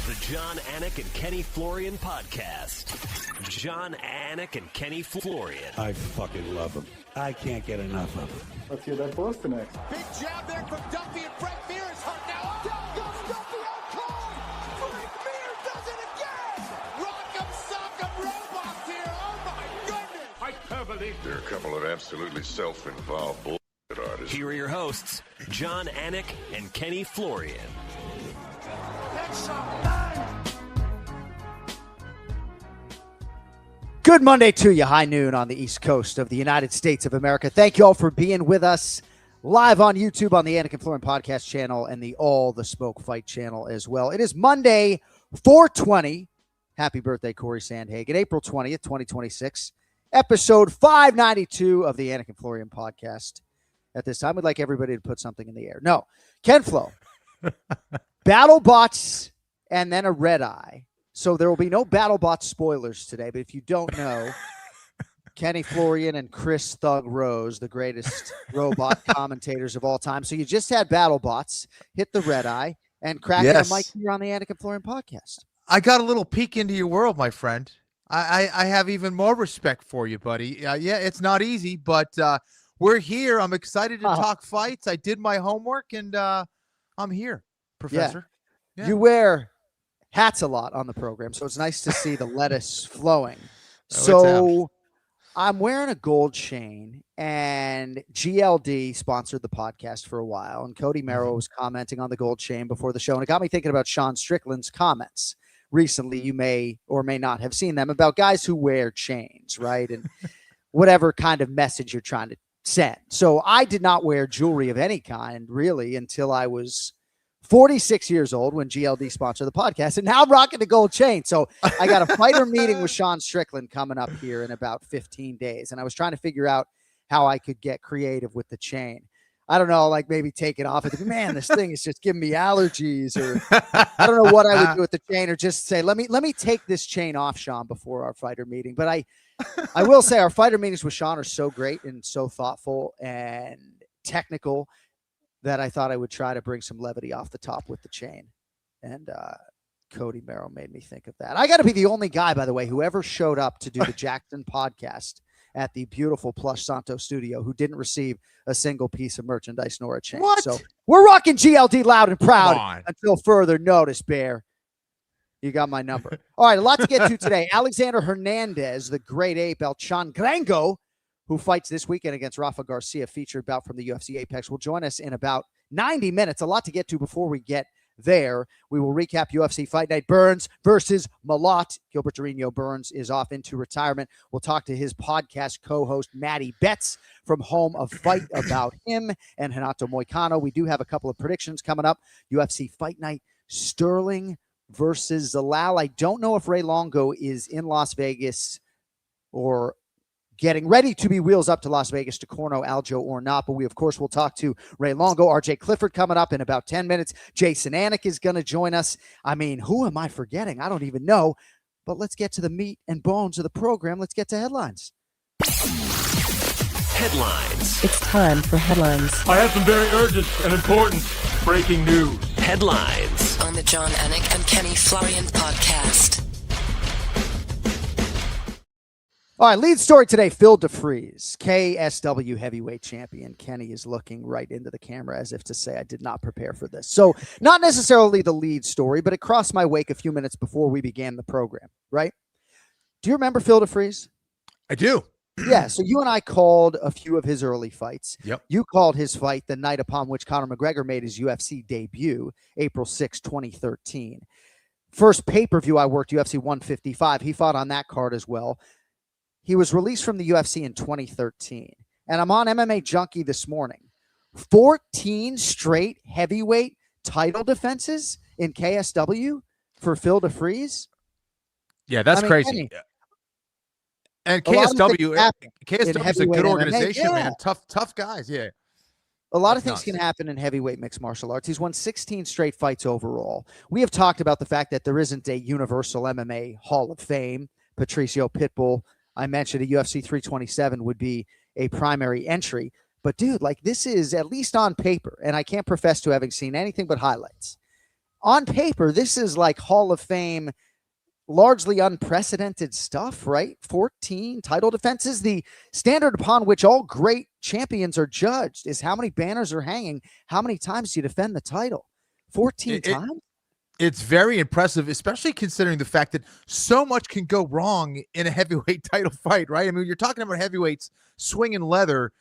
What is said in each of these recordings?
The Jon, Anik, and Kenny Florian podcast. Jon, Anik, and Kenny Florian. I fucking love them. I can't get enough of them. Let's hear that Boston next. Big jab there from Duffy, and Frank Mir is hurt now. Down goes Duffy out cold. Frank Mir does it again. Rock'em sock'em robots here. Oh my goodness. Hyperbole. There are a couple of absolutely self-involved bullshit artists. Here are your hosts, Jon, Anik, and Kenny Florian. Good Monday to you, high noon on the East Coast of the United States of America. Thank you all for being with us live on YouTube on the Anik and Florian podcast channel and the All the Smoke Fight channel as well. It is Monday, 4/20. Happy birthday, Corey Sandhagen. April 20th, 2026. Episode 592 of the Anik and Florian podcast. At this time, we'd like everybody to put something in the air. No, Ken Flo. Battlebots and then a red eye. So there will be no Battlebots spoilers today, but if you don't know, Kenny Florian and Chris Thug Rose, the greatest robot commentators of all time. So you just had Battlebots, hit the red eye, and crack a mic here on the Anik and Florian podcast. I got a little peek into your world, my friend. I have even more respect for you, buddy. Yeah, it's not easy, but we're here. I'm excited to talk fights. I did my homework, and I'm here, Professor. Yeah. You wear hats a lot on the program, so it's nice to see the lettuce flowing. So I'm wearing a gold chain, and GLD sponsored the podcast for a while, and Cody Merrill was commenting on the gold chain before the show, and it got me thinking about Sean Strickland's comments recently. You may or may not have seen them about guys who wear chains, right? And whatever kind of message you're trying to send. So I did not wear jewelry of any kind, really, until I was 46 years old when GLD sponsored the podcast, and now I'm rocking the gold chain. So I got a fighter meeting with Sean Strickland coming up here in about 15 days, and I was trying to figure out how I could get creative with the chain. I don't know, like maybe take it off. Man, this thing is just giving me allergies, or I don't know what I would do with the chain, or just say, let me take this chain off, Sean, before our fighter meeting. But I will say our fighter meetings with Sean are so great and so thoughtful and technical that I thought I would try to bring some levity off the top with the chain. And Cody Merrill made me think of that. I got to be the only guy, by the way, who ever showed up to do the Jackson podcast at the beautiful Plush Santo studio who didn't receive a single piece of merchandise nor a chain. What? So we're rocking GLD loud and proud until further notice, Bear. You got my number. All right, a lot to get to today. Alexander Hernandez, the great ape, El Changrango, who fights this weekend against Rafa Garcia, featured bout from the UFC Apex, will join us in about 90 minutes. A lot to get to before we get there. We will recap UFC Fight Night Burns versus Malott. Gilbert Burns is off into retirement. We'll talk to his podcast co-host, Matty Betts, from Home of Fight about him and Renato Moicano. We do have a couple of predictions coming up. UFC Fight Night Sterling versus Zalal. I don't know if Ray Longo is in Las Vegas or getting ready to be wheels up to Las Vegas to corner Aljo or not. But we, of course, will talk to Ray Longo. RJ Clifford coming up in about 10 minutes. Jason Anik is going to join us. I mean, who am I forgetting? I don't even know. But let's get to the meat and bones of the program. Let's get to headlines. Headlines. It's time for headlines. I have some very urgent and important breaking news. Headlines. On the Jon, Anik, and Kenny Florian podcast. All right, lead story today, Phil DeFries, KSW heavyweight champion. Kenny is looking right into the camera as if to say, I did not prepare for this. So not necessarily the lead story, but it crossed my wake a few minutes before we began the program, right? Do you remember Phil DeFries? I do. Yeah, so you and I called a few of his early fights. Yep. You called his fight the night upon which Conor McGregor made his UFC debut, April 6, 2013. First pay-per-view I worked, UFC 155. He fought on that card as well. He was released from the UFC in 2013. And I'm on MMA Junkie this morning. 14 straight heavyweight title defenses in KSW for Phil DeFries. Yeah, that's crazy. Kenny, and KSW is a good MMA. organization, Yeah. man. Tough guys, yeah. A lot of things can happen in heavyweight mixed martial arts. He's won 16 straight fights overall. We have talked about the fact that there isn't a universal MMA Hall of Fame. Patricio Pitbull, I mentioned a UFC 327 would be a primary entry. But, dude, like, this is, at least on paper, and I can't profess to having seen anything but highlights, on paper, this is like Hall of Fame, largely unprecedented stuff, right? 14 title defenses. The standard upon which all great champions are judged is how many banners are hanging, how many times do you defend the title? 14 times? It's very impressive, especially considering the fact that so much can go wrong in a heavyweight title fight, right? I mean, you're talking about heavyweights swinging leather.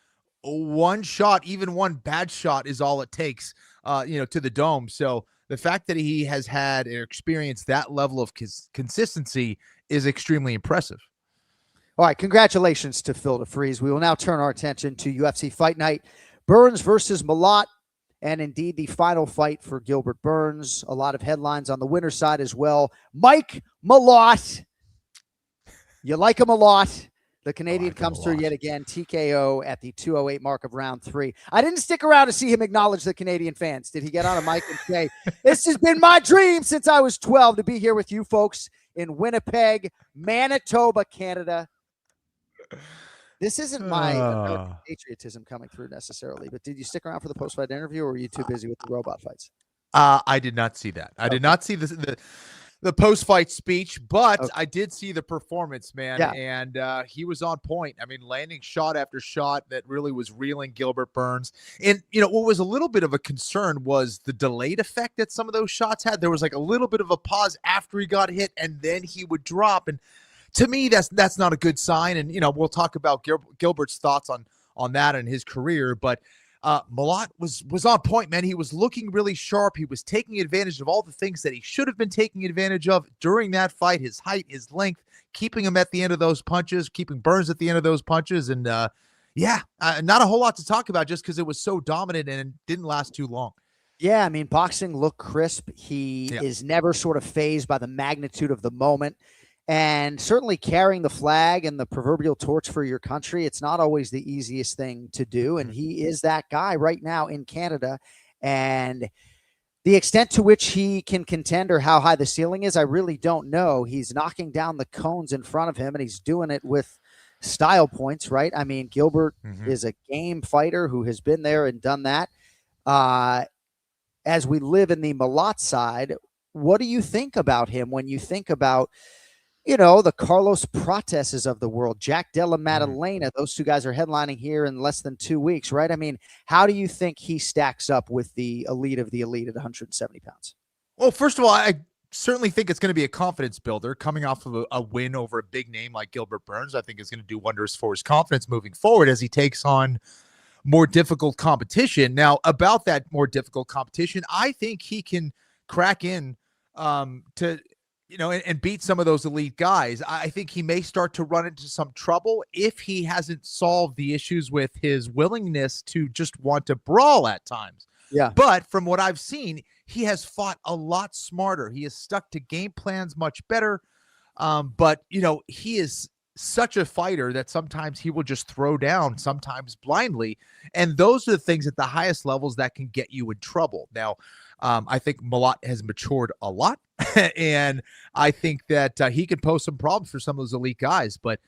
One shot, even one bad shot is all it takes, to the dome. So the fact that he has had or experienced that level of consistency is extremely impressive. All right, congratulations to Phil DeFries. We will now turn our attention to UFC Fight Night Burns versus Malott, and indeed the final fight for Gilbert Burns. A lot of headlines on the winner's side as well. Mike Malott. You like him a lot. The Canadian comes through yet again, TKO at the 2:08 mark of round 3. I didn't stick around to see him acknowledge the Canadian fans. Did he get on a mic and say, this has been my dream since I was 12 to be here with you folks in Winnipeg, Manitoba, Canada. This isn't my American patriotism coming through necessarily, but did you stick around for the post-fight interview, or were you too busy with the robot fights? I did not see that. I did not see the post-fight speech, but I did see the performance, man. Yeah. And he was on point. I mean, landing shot after shot that really was reeling Gilbert Burns. And, what was a little bit of a concern was the delayed effect that some of those shots had. There was like a little bit of a pause after he got hit, and then he would drop. And to me, that's not a good sign. And, we'll talk about Gilbert's thoughts on that and his career, but Malott was on point, man. He was looking really sharp. He was taking advantage of all the things that he should have been taking advantage of during that fight, his height, his length, keeping him at the end of those punches, keeping Burns at the end of those punches. And not a whole lot to talk about just because it was so dominant and it didn't last too long. Yeah, I mean, boxing looked crisp. He is never sort of fazed by the magnitude of the moment. And certainly carrying the flag and the proverbial torch for your country, it's not always the easiest thing to do. And he is that guy right now in Canada. And the extent to which he can contend or how high the ceiling is, I really don't know. He's knocking down the cones in front of him, and he's doing it with style points, right? I mean, Gilbert is a game fighter who has been there and done that. As we live in the Malott side, what do you think about him when you think about the Carlos Prateses of the world, Jack Della Maddalena? Those two guys are headlining here in less than 2 weeks, right? I mean, how do you think he stacks up with the elite of the elite at 170 pounds? Well, first of all, I certainly think it's going to be a confidence builder coming off of a win over a big name like Gilbert Burns. I think it's going to do wonders for his confidence moving forward as he takes on more difficult competition. Now, about that more difficult competition, I think he can crack in to and beat some of those elite guys. I think he may start to run into some trouble if he hasn't solved the issues with his willingness to just want to brawl at times. Yeah. But from what I've seen, he has fought a lot smarter. He has stuck to game plans much better. But he is such a fighter that sometimes he will just throw down, sometimes blindly. And those are the things at the highest levels that can get you in trouble. Now, I think Malott has matured a lot, and I think that he can pose some problems for some of those elite guys, but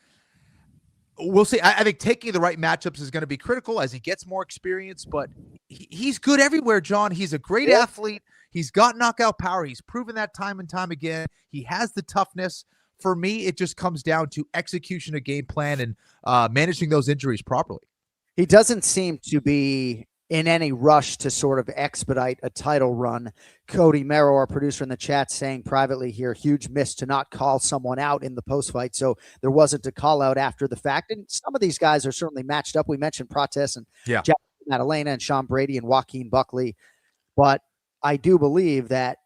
we'll see. I think taking the right matchups is going to be critical as he gets more experience, but he's good everywhere, John. He's a great athlete. He's got knockout power. He's proven that time and time again. He has the toughness. For me, it just comes down to execution of game plan and managing those injuries properly. He doesn't seem to be in any rush to sort of expedite a title run. Cody Merrow, our producer in the chat, saying privately here, huge miss to not call someone out in the post-fight. So there wasn't a call out after the fact. And some of these guys are certainly matched up. We mentioned Prates and Jack Maddalena and Sean Brady and Joaquin Buckley. But I do believe that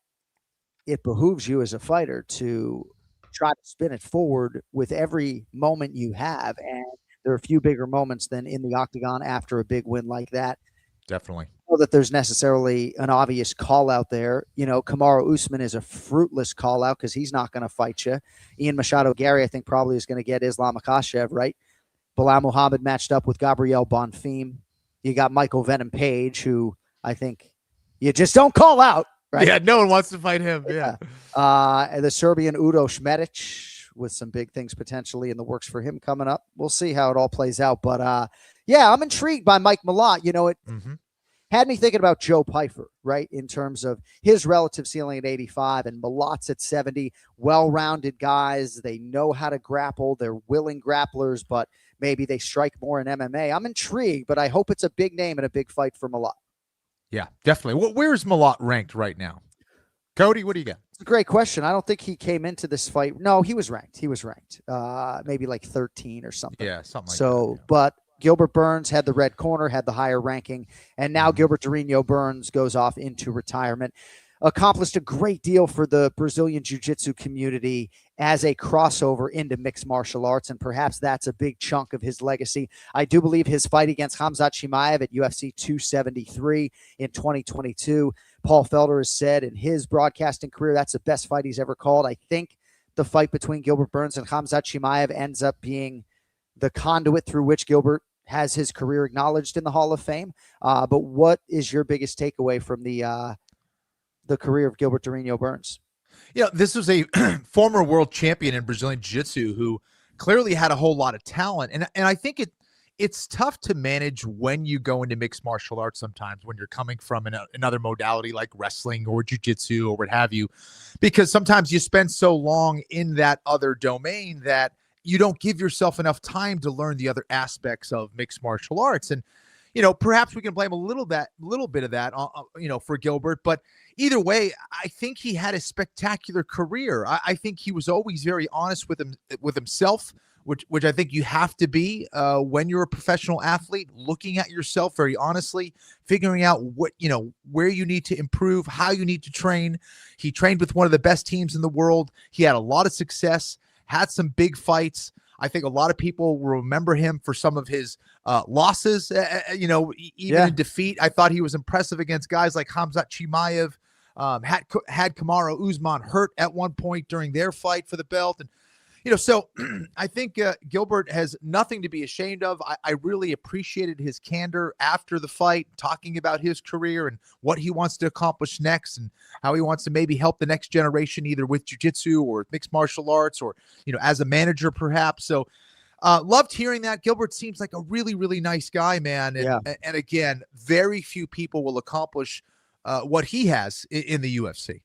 it behooves you as a fighter to try to spin it forward with every moment you have. And there are a few bigger moments than in the octagon after a big win like that. Definitely. Know that there's necessarily an obvious call out there. Kamaru Usman is a fruitless call out because he's not going to fight you. Ian Machado Gary, I think, probably is going to get Islam Makhachev, right? Bilal Muhammad matched up with Gabriel Bonfim. You got Michael Venom Page, who I think you just don't call out, right? Yeah, no one wants to fight him. Yeah. The Serbian Udo Šmetić with some big things potentially in the works for him coming up. We'll see how it all plays out. But I'm intrigued by Mike Malott. Had me thinking about Joe Pyfer, right, in terms of his relative ceiling at 85 and Malott's at 70. Well-rounded guys. They know how to grapple. They're willing grapplers, but maybe they strike more in MMA. I'm intrigued, but I hope it's a big name and a big fight for Malott. Yeah, definitely. Where is Malott ranked right now? Cody, what do you got? It's a great question. I don't think he came into this fight. No, he was ranked. Maybe like 13 or something. Yeah, something like that. So, but Gilbert Burns had the red corner, had the higher ranking, and now Gilbert Burns goes off into retirement. Accomplished a great deal for the Brazilian jiu-jitsu community as a crossover into mixed martial arts, and perhaps that's a big chunk of his legacy. I do believe his fight against Khamzat Chimaev at UFC 273 in 2022, Paul Felder has said in his broadcasting career, that's the best fight he's ever called. I think the fight between Gilbert Burns and Khamzat Chimaev ends up being the conduit through which Gilbert has his career acknowledged in the Hall of Fame. But what is your biggest takeaway from the career of Gilbert Burns? Yeah, this was a former world champion in Brazilian Jiu-Jitsu who clearly had a whole lot of talent. And I think it's tough to manage when you go into mixed martial arts sometimes when you're coming from another modality like wrestling or jiu-jitsu or what have you, because sometimes you spend so long in that other domain that you don't give yourself enough time to learn the other aspects of mixed martial arts. And, perhaps we can blame a little bit of that, for Gilbert, but either way, I think he had a spectacular career. I think he was always very honest with himself, which I think you have to be when you're a professional athlete, looking at yourself very honestly, figuring out where you need to improve, how you need to train. He trained with one of the best teams in the world. He had a lot of success, had some big fights. I think a lot of people will remember him for some of his losses, even in defeat. I thought he was impressive against guys like Khamzat Chimaev, had Kamaru Usman hurt at one point during their fight for the belt. And, so I think Gilbert has nothing to be ashamed of. I really appreciated his candor after the fight, talking about his career and what he wants to accomplish next and how he wants to maybe help the next generation, either with jiu-jitsu or mixed martial arts or, as a manager perhaps. So loved hearing that. Gilbert seems like a really, really nice guy, man. And again, very few people will accomplish what he has in the UFC.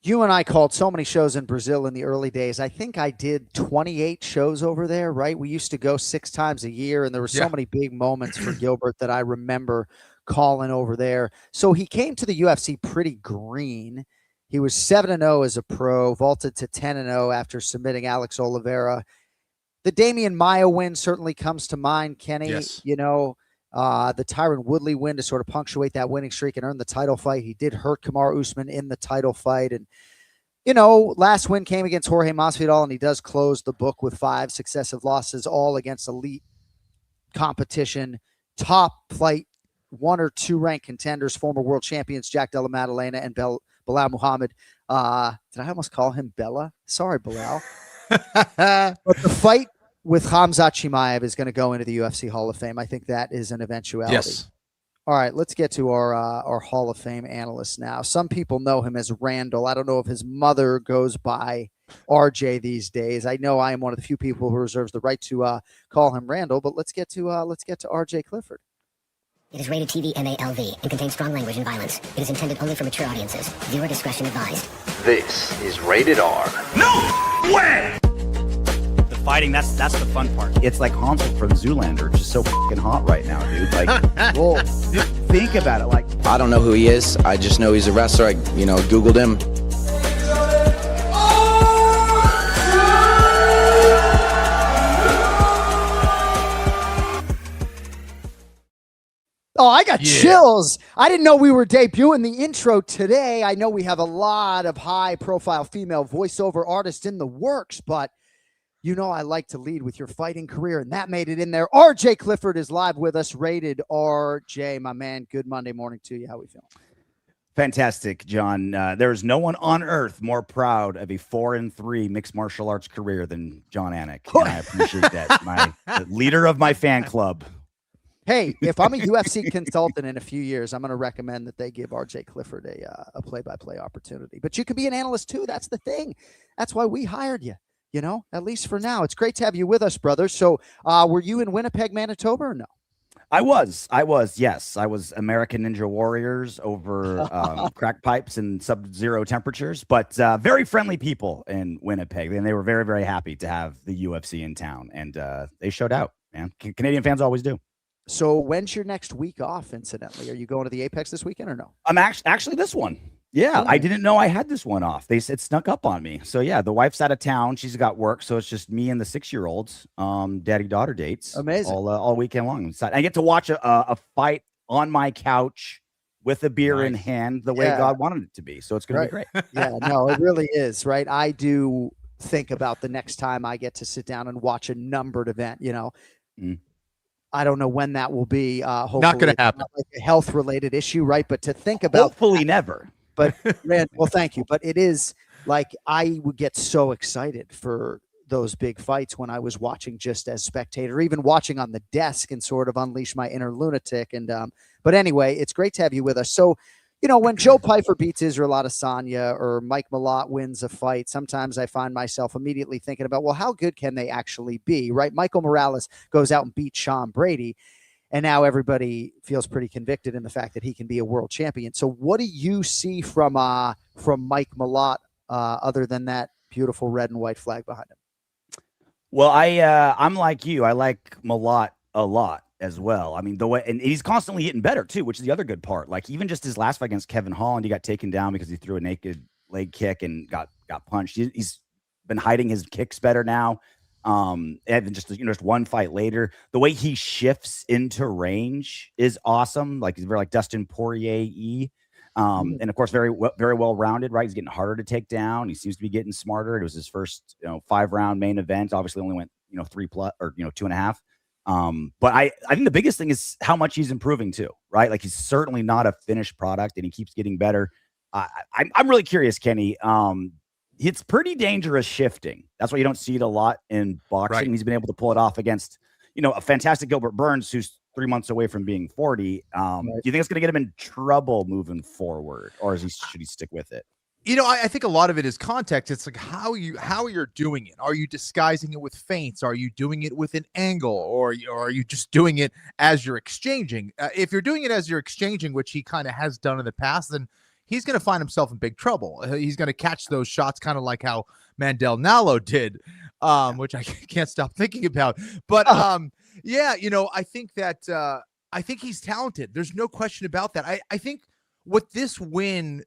You and I called so many shows in Brazil in the early days. I think I did 28 shows over there, right? We used to go 6 times a year, and there were so many big moments for Gilbert that I remember calling over there. So he came to the UFC pretty green. He was 7-0 as a pro, vaulted to 10-0 after submitting Alex Oliveira. The Damian Maia win certainly comes to mind, Kenny. Yes. The Tyron Woodley win to sort of punctuate that winning streak and earn the title fight. He did hurt Kamaru Usman in the title fight. And, last win came against Jorge Masvidal, and he does close the book with 5 successive losses, all against elite competition, top flight 1 or 2 ranked contenders, former world champions Jack Della Maddalena and Belal Muhammad. Did I almost call him Bella? Sorry, Belal. But the fight with Khamzat Chimaev is going to go into the UFC Hall of Fame. I think that is an eventuality. Yes. All right, let's get to our Hall of Fame analyst now. Some people know him as Randall. I don't know if his mother goes by RJ these days. I know I am one of the few people who reserves the right to call him Randall. But let's get to RJ Clifford. It is rated TV MALV and contains strong language and violence. It is intended only for mature audiences. Viewer discretion advised. This is rated R. No way! Fighting, that's the fun part. It's like Hansel from Zoolander, just so fucking hot right now, dude. Like, whoa, think about it. Like, I don't know who he is. I just know he's a wrestler. I, Googled him. Oh, I got chills. I didn't know we were debuting the intro today. I know we have a lot of high-profile female voiceover artists in the works, but I like to lead with your fighting career, and that made it in there. RJ Clifford is live with us, rated RJ. My man, good Monday morning to you. How we feeling? Fantastic, John. There's no one on earth more proud of a 4-3 mixed martial arts career than Jon Anik, and I appreciate that. The leader of my fan club. Hey, if I'm a UFC consultant in a few years, I'm going to recommend that they give RJ Clifford a play-by-play opportunity. But you can be an analyst too. That's the thing. That's why we hired you. At least for now. It's great to have you with us, brother. So were you in Winnipeg, Manitoba, or no? I was, yes. I was American Ninja Warriors over crack pipes and sub-zero temperatures, but very friendly people in Winnipeg. And they were very, very happy to have the UFC in town. And they showed out, man. Canadian fans always do. So when's your next week off, incidentally? Are you going to the Apex this weekend or no? I'm actually this one. Yeah, I didn't know I had this one off. It snuck up on me. So yeah, the wife's out of town. She's got work, so it's just me and the 6-year-olds. Daddy-daughter dates. Amazing. All weekend long. I get to watch a fight on my couch with a beer in hand, the way God wanted it to be. So it's going to be great. Yeah, no, it really is, right? I do think about the next time I get to sit down and watch a numbered event, you know. I don't know when that will be. Hopefully not going to happen. Not like a health-related issue, right? But to think about, hopefully never. But man, well, thank you. But it is like I would get so excited for those big fights when I was watching just as spectator, even watching on the desk and sort of unleash my inner lunatic. And but anyway, it's great to have you with us. So, you know, when Joe Pyfer beats Israel Adesanya or Mike Malott wins a fight, sometimes I find myself immediately thinking about, well, how good can they actually be, right? Michael Morales goes out and beats Sean Brady, and now everybody feels pretty convicted in the fact that he can be a world champion. So what do you see from Mike Malott other than that beautiful red and white flag behind him? Well, I'm like you. I like Malott a lot as well. I mean, the way, and he's constantly getting better too, which is the other good part. Like even just his last fight against Kevin Holland, he got taken down because he threw a naked leg kick and got punched. He's been hiding his kicks better now. And just one fight later, the way he shifts into range is awesome. Like he's very like Dustin Poirier-y. And of course, very well rounded, right? He's getting harder to take down. He seems to be getting smarter. It was his first, 5-round main event. Obviously only went, 3+ or, 2.5. But I think the biggest thing is how much he's improving too, right? Like he's certainly not a finished product and he keeps getting better. I'm really curious, Kenny. It's pretty dangerous shifting. That's why you don't see it a lot in boxing. Right. He's been able to pull it off against, a fantastic Gilbert Burns, who's 3 months away from being 40. Do you think it's going to get him in trouble moving forward, or should he stick with it? I think a lot of it is context. It's like how you're doing it. Are you disguising it with feints? Are you doing it with an angle, or are you just doing it as you're exchanging? If you're doing it as you're exchanging, which he kind of has done in the past, then he's going to find himself in big trouble. He's going to catch those shots kind of like how Mandel Nalo did, which I can't stop thinking about. But I think that I think he's talented. There's no question about that. I think with this win,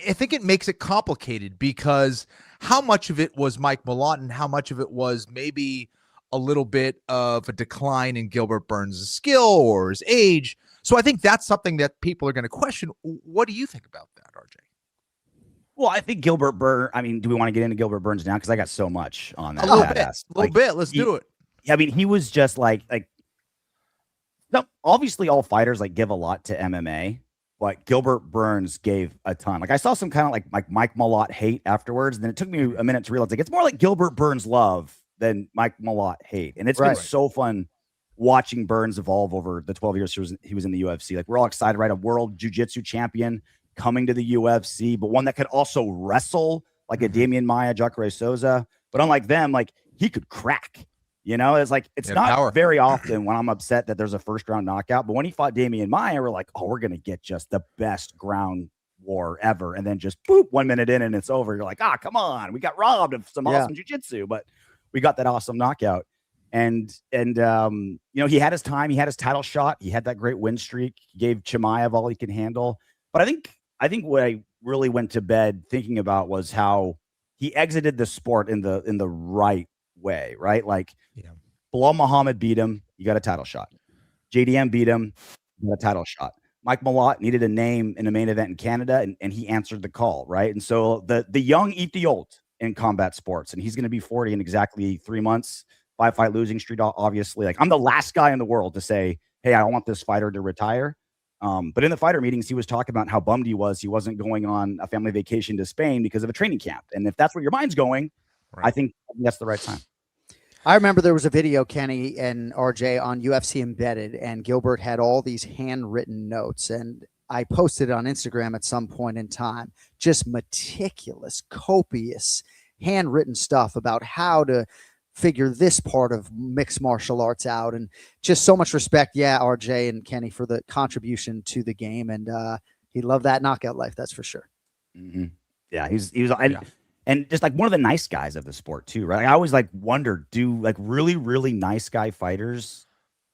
I think it makes it complicated because how much of it was Mike Malott and how much of it was maybe a little bit of a decline in Gilbert Burns' skill or his age. So I think that's something that people are going to question. What do you think about that, RJ? Well, I think Gilbert Burns, do we want to get into Gilbert Burns now? Because I got so much on that. A little bit. Let's do it. I mean, he was just no, obviously all fighters give a lot to MMA, but Gilbert Burns gave a ton. I saw some kind of like Mike Malott hate afterwards. And then it took me a minute to realize it's more like Gilbert Burns love than Mike Malott hate. And it's been so fun watching Burns evolve over the 12 years he was in the UFC. We're all excited, right? A world jiu-jitsu champion coming to the UFC, but one that could also wrestle like a Damian Maia, Jacare Souza. But unlike them, he could crack. It's not power. Very often when I'm upset that there's a first-round knockout, but when he fought Damian Maia, we're like, oh, we're going to get just the best ground war ever. And then just boop, 1 minute in and it's over. You're like, come on. We got robbed of some awesome jiu-jitsu, but we got that awesome knockout. And he had his time. He had his title shot. He had that great win streak. He gave Chimaev all he could handle. But I think what I really went to bed thinking about was how he exited the sport in the right way, right? Bilal Muhammad beat him. You got a title shot. JDM beat him. You got a title shot. Mike Malott needed a name in a main event in Canada, and he answered the call, right? And so the young eat the old in combat sports, and he's going to be 40 in exactly 3 months. 5-fight losing streak, obviously. I'm the last guy in the world to say, hey, I want this fighter to retire. But in the fighter meetings, he was talking about how bummed he wasn't going on a family vacation to Spain because of a training camp. And if that's where your mind's going, I think that's the right time. I remember there was a video, Kenny and RJ, on UFC Embedded, and Gilbert had all these handwritten notes, and I posted it on Instagram at some point in time. Just meticulous, copious, handwritten stuff about how to figure this part of mixed martial arts out. And just so much respect, RJ and Kenny, for the contribution to the game. And he loved that knockout life, that's for sure. Mm-hmm. Yeah, he was and just like one of the nice guys of the sport too, right? I always like wonder, do like really, really nice guy fighters,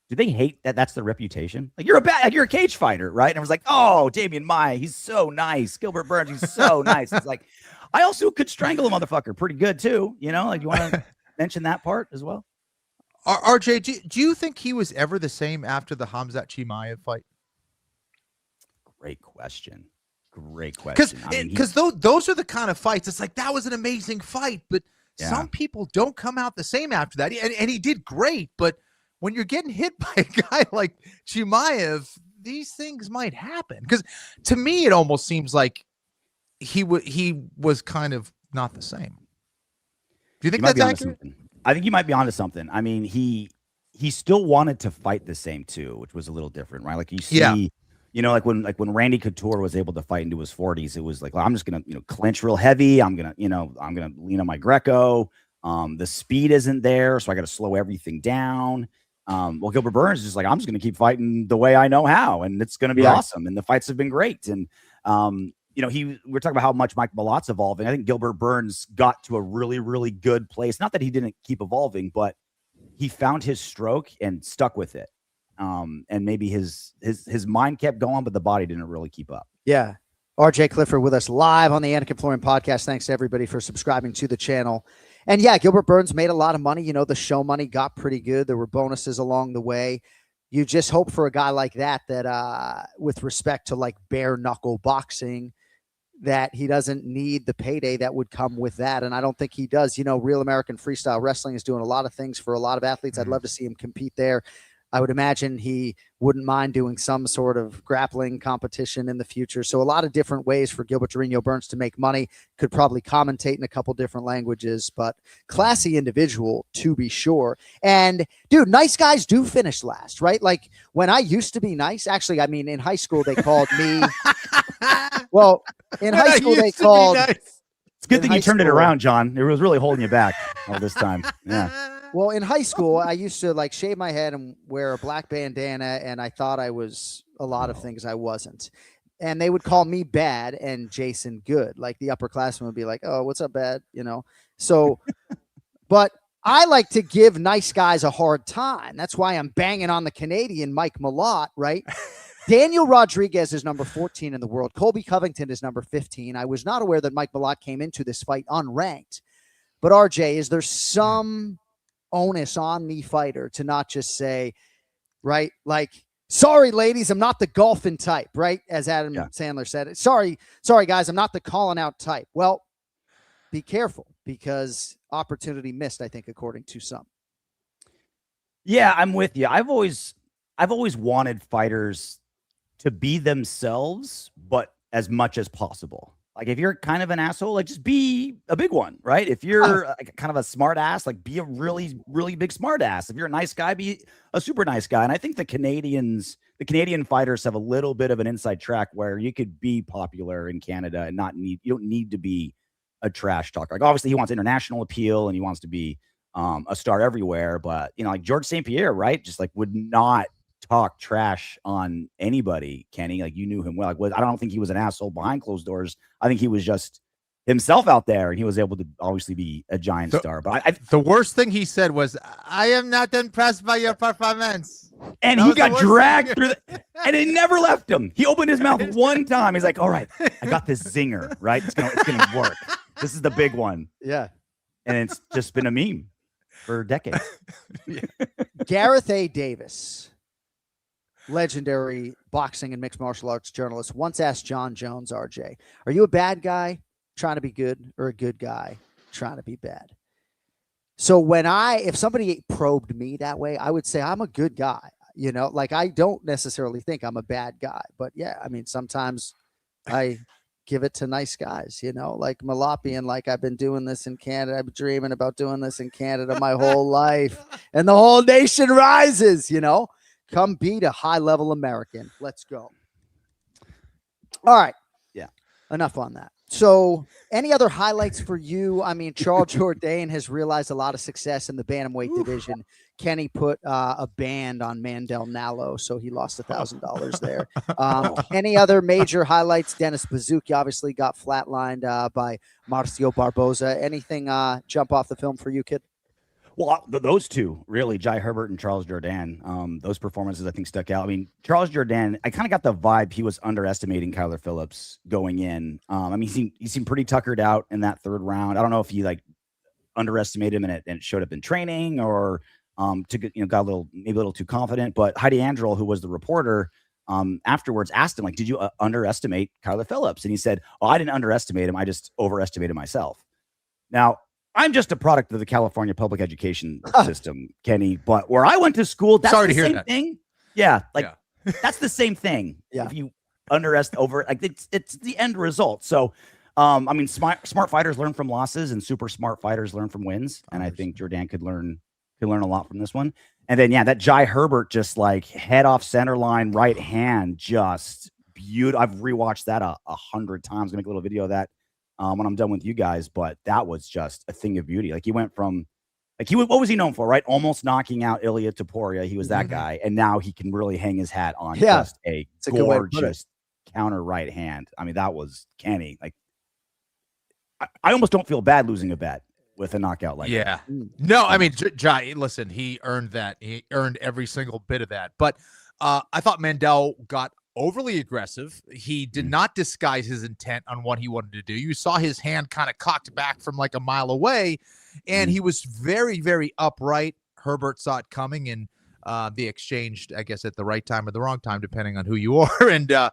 do they hate that that's their reputation? Like you're a cage fighter, right? And I was like, oh, Damian Maia, he's so nice. Gilbert Burns, he's so nice. It's like, I also could strangle a motherfucker pretty good too. You know, like you want to mention that part as well? RJ, do you think he was ever the same after the Khamzat Chimaev fight? Great question. Because those are the kind of fights. It's like, that was an amazing fight, but some people don't come out the same after that. And he did great, but when you're getting hit by a guy like Chimaev, these things might happen. Because to me, it almost seems like he was kind of not the same. Do you think that's accurate? I think you might be onto something. I mean, he still wanted to fight the same too, which was a little different, right? Like you see, you know, like when Randy Couture was able to fight into his 40s, it was like, well, I'm just gonna, clinch real heavy. I'm gonna lean on my Greco. The speed isn't there, so I got to slow everything down. Well, Gilbert Burns is just like, I'm just gonna keep fighting the way I know how, and it's gonna be awesome. And the fights have been great. And we're talking about how much Mike Malott's evolving. I think Gilbert Burns got to a really, really good place. Not that he didn't keep evolving, but he found his stroke and stuck with it. And maybe his mind kept going, but the body didn't really keep up. Yeah. RJ Clifford with us live on the Anik and Florian podcast. Thanks to everybody for subscribing to the channel. And Gilbert Burns made a lot of money. The show money got pretty good. There were bonuses along the way. You just hope for a guy like that, with respect to like bare knuckle boxing, that he doesn't need the payday that would come with that. And I don't think he does. Real American Freestyle Wrestling is doing a lot of things for a lot of athletes. I'd love to see him compete there. I would imagine he wouldn't mind doing some sort of grappling competition in the future. So a lot of different ways for Gilbert Torino Burns to make money. Could probably commentate in a couple different languages, but classy individual to be sure. And dude, nice guys do finish last, right? Like when I used to be nice, actually, I mean, in high school, they called me, well, in high school, they called, it's a good thing you turned it around, John. It was really holding you back all this time. Yeah. Well, in high school, I used to like shave my head and wear a black bandana, and I thought I was a lot of things I wasn't. And they would call me bad and Jason good. Like the upperclassmen would be like, "Oh, what's up, bad?" So, but I like to give nice guys a hard time. That's why I'm banging on the Canadian Mike Malott, right? Daniel Rodriguez is number 14 in the world. Colby Covington is number 15. I was not aware that Mike Malott came into this fight unranked. But RJ, is there some onus on the fighter to not just say, right, like, sorry, ladies, I'm not the golfing type, right? As Adam Sandler said it. Sorry, guys, I'm not the calling out type. Well, be careful, because opportunity missed, I think, according to some. Yeah, I'm with you. I've always wanted fighters to be themselves, but as much as possible. Like if you're kind of an asshole, like just be a big one, right? If you're kind of a smart ass, like be a really, really big smart ass. If you're a nice guy, be a super nice guy. And I think the Canadian fighters have a little bit of an inside track where you could be popular in Canada and you don't need to be a trash talker. Like obviously he wants international appeal and he wants to be a star everywhere, but like Georges St-Pierre, right? Just like would not talk trash on anybody. Kenny, like you knew him well. Like I don't think he was an asshole behind closed doors. I think he was just himself out there, and he was able to obviously be a giant star. But the worst thing he said was, "I am not impressed by your performance," and he got dragged through and it never left him. He opened his mouth one time. He's like, "All right, I got this zinger, right? It's gonna work. This is the big one." Yeah, and it's just been a meme for decades. Gareth A. Davis, legendary boxing and mixed martial arts journalist, once asked John Jones, RJ, "Are you a bad guy trying to be good, or a good guy trying to be bad?" So if somebody probed me that way, I would say I'm a good guy. Like I don't necessarily think I'm a bad guy, but yeah, I mean, sometimes I give it to nice guys, like Malott being like, "I've been doing this in Canada. I've been dreaming about doing this in Canada my whole life, and the whole nation rises, Come beat a high-level American. Let's go." All right. Yeah. Enough on that. So any other highlights for you? I mean, Charles Jourdain has realized a lot of success in the bantamweight division. Kenny put a band on Mandel Nallo, so he lost $1,000 there. Any other major highlights? Dennis Bazooki obviously got flatlined by Marcio Barboza. Anything jump off the film for you, kid? Well, those two, really, Jai Herbert and Charles Jourdain, those performances I think stuck out. I mean, Charles Jourdain, I kind of got the vibe he was underestimating Kyler Phillips going in. I mean, he seemed pretty tuckered out in that third round. I don't know if he like underestimated him and it showed up in training or got maybe a little too confident. But Heidi Andrel, who was the reporter, afterwards asked him, like, did you underestimate Kyler Phillips? And he said, oh, I didn't underestimate him. I just overestimated myself. Now, I'm just a product of the California public education system, Kenny. But where I went to school, that's the same thing. Yeah, that's the same thing. Yeah. If you it's the end result. So, I mean, smart fighters learn from losses, and super smart fighters learn from wins. And I think Jourdain could learn a lot from this one. And then that Jai Herbert just like head off center line, right hand, just beautiful. I've rewatched that 100 times. Gonna make a little video of that when I'm done with you guys, but that was just a thing of beauty. Like he went from what was he known for, right? Almost knocking out Ilia Topuria. He was that guy. And now he can really hang his hat on just a gorgeous counter right hand. I mean, that was Kenny. Like I almost don't feel bad losing a bet with a knockout like that. No, I mean, Jai, listen, he earned that. He earned every single bit of that. But I thought Mandel got overly aggressive. He did not disguise his intent on what he wanted to do. You saw his hand kind of cocked back from like a mile away, and he was very, very upright. Herbert saw it coming, and they exchanged, I guess, at the right time or the wrong time, depending on who you are. And I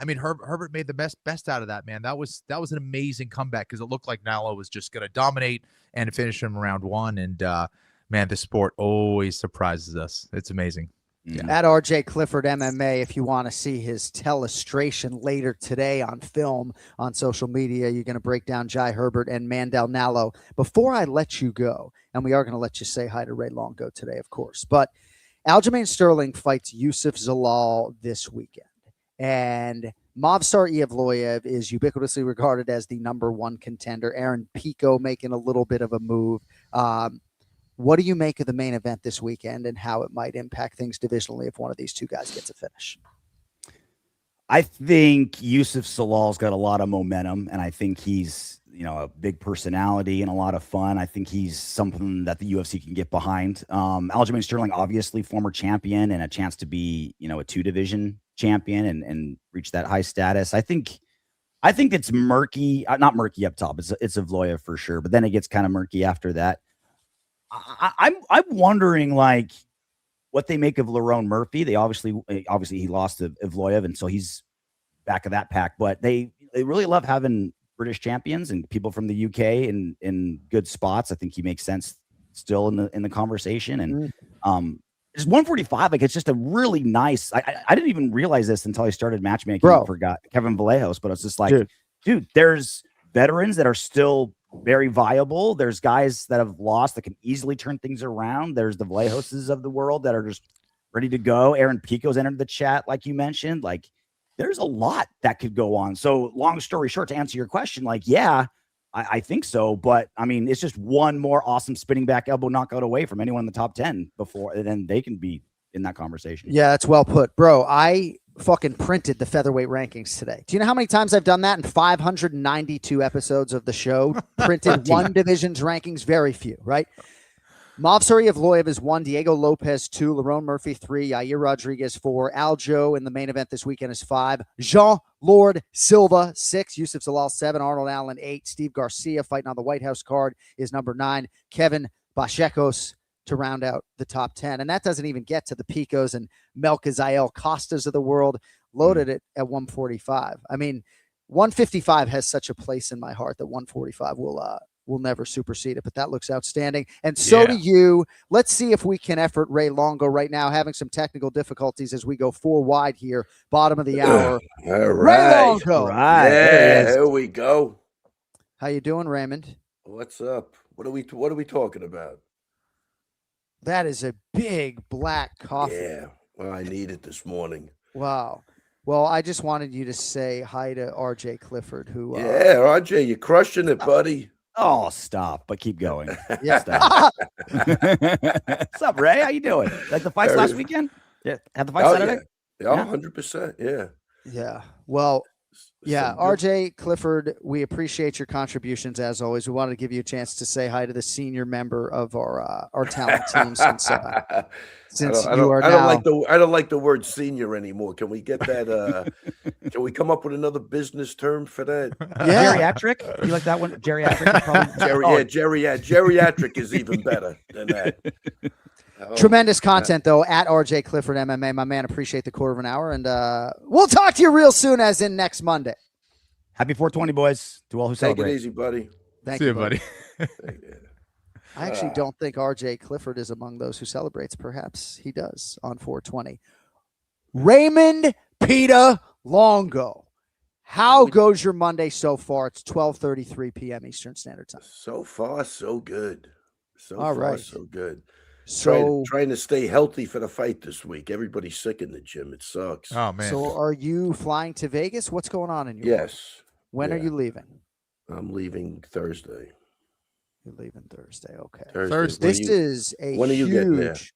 mean, Herbert made the best out of that, man. That was an amazing comeback because it looked like Nallo was just going to dominate and finish him round one. And man, this sport always surprises us. It's amazing. At RJ Clifford MMA, if you want to see his telestration later today on film on social media, you're going to break down Jai Herbert and Mandel Nallo. Before I let you go, and we are going to let you say hi to Ray Longo today, of course, but Aljamain Sterling fights Yusef Zalal this weekend, and Movsar Evloev is ubiquitously regarded as the #1 contender. Aaron Pico making a little bit of a move. What do you make of the main event this weekend and how it might impact things divisionally if one of these two guys gets a finish? I think Yusef Zalal's got a lot of momentum, and I think he's, a big personality and a lot of fun. I think he's something that the UFC can get behind. Aljamain Sterling, obviously former champion and a chance to be, a 2-division champion and reach that high status. I think it's murky, not murky up top. It's Evloev for sure, but then it gets kind of murky after that. I'm wondering like what they make of Lerone Murphy. They obviously he lost to Evloev, and so he's back of that pack. But they really love having British champions and people from the UK in good spots. I think he makes sense still in the conversation. And just 145, like it's just a really nice. I didn't even realize this until I started matchmaking. I forgot Kevin Vallejos, but it's just like, dude, there's veterans that are still very viable. There's guys that have lost that can easily turn things around. There's the Vallejoses of the world that are just ready to go. Aaron Pico's entered the chat, like you mentioned. Like, there's a lot that could go on. So, long story short, to answer your question, like, I think so. But I mean, it's just one more awesome spinning back elbow knockout away from anyone in the top 10 before, and then they can be in that conversation. Yeah, that's well put, bro. I fucking printed the featherweight rankings today. Do you know how many times I've done that in 592 episodes of the show? Printed one division's rankings, very few, right? Movsar Evloev is 1, Diego Lopez 2, Lerone Murphy 3, Yair Rodriguez 4, Aljo in the main event this weekend is 5, Jean Lord Silva 6, Yusef Zalal 7, Arnold Allen 8, Steve Garcia fighting on the White House card is number 9, Kevin Bashekos to round out the top 10. And that doesn't even get to the Picos and Melchizael Costas of the world, loaded it at 145. I mean, 155 has such a place in my heart that 145 will never supersede it, but that looks outstanding. And so do you. Let's see if we can effort Ray Longo right now, having some technical difficulties as we go 4 wide here, bottom of the hour. All right. Ray Longo. Right. Yeah, here we go. How you doing, Raymond? What's up? What are we talking about? That is a big black coffee. Yeah. Well, I need it this morning. Wow. Well, I just wanted you to say hi to RJ Clifford, who yeah, RJ, you're crushing it, buddy. Oh, stop! But keep going. Yeah. Stop. What's up, Ray? How you doing? Like the fights last weekend? Yeah, had the fight Saturday. Yeah, 100%. Yeah. Yeah. Well, yeah, Some good- RJ Clifford, we appreciate your contributions as always. We wanted to give you a chance to say hi to the senior member of our talent team since I you are now. I don't like the word senior anymore. Can we get that? Can we come up with another business term for that? Yeah. Geriatric? You like that one? Geriatric? Geriatric is even better than that. Tremendous content, though, at RJ Clifford MMA. My man, appreciate the quarter of an hour. And we'll talk to you real soon, as in next Monday. Happy 420, boys. To all who Take celebrate. it easy, buddy. Thank See you, you, buddy. I actually don't think RJ Clifford is among those who celebrates. Perhaps he does on 420. Raymond Peter Longo. How goes your Monday so far? It's 12:33 p.m. Eastern Standard Time. So far, so good. So All far, right. so good. So, trying to stay healthy for the fight this week. Everybody's sick in the gym. It sucks. Oh man. so are you flying to Vegas? What's going on in your world? Yes. When are Yeah. you leaving? I'm leaving Thursday. You're leaving Thursday. Okay. Thursday. This is a when are you getting there? huge.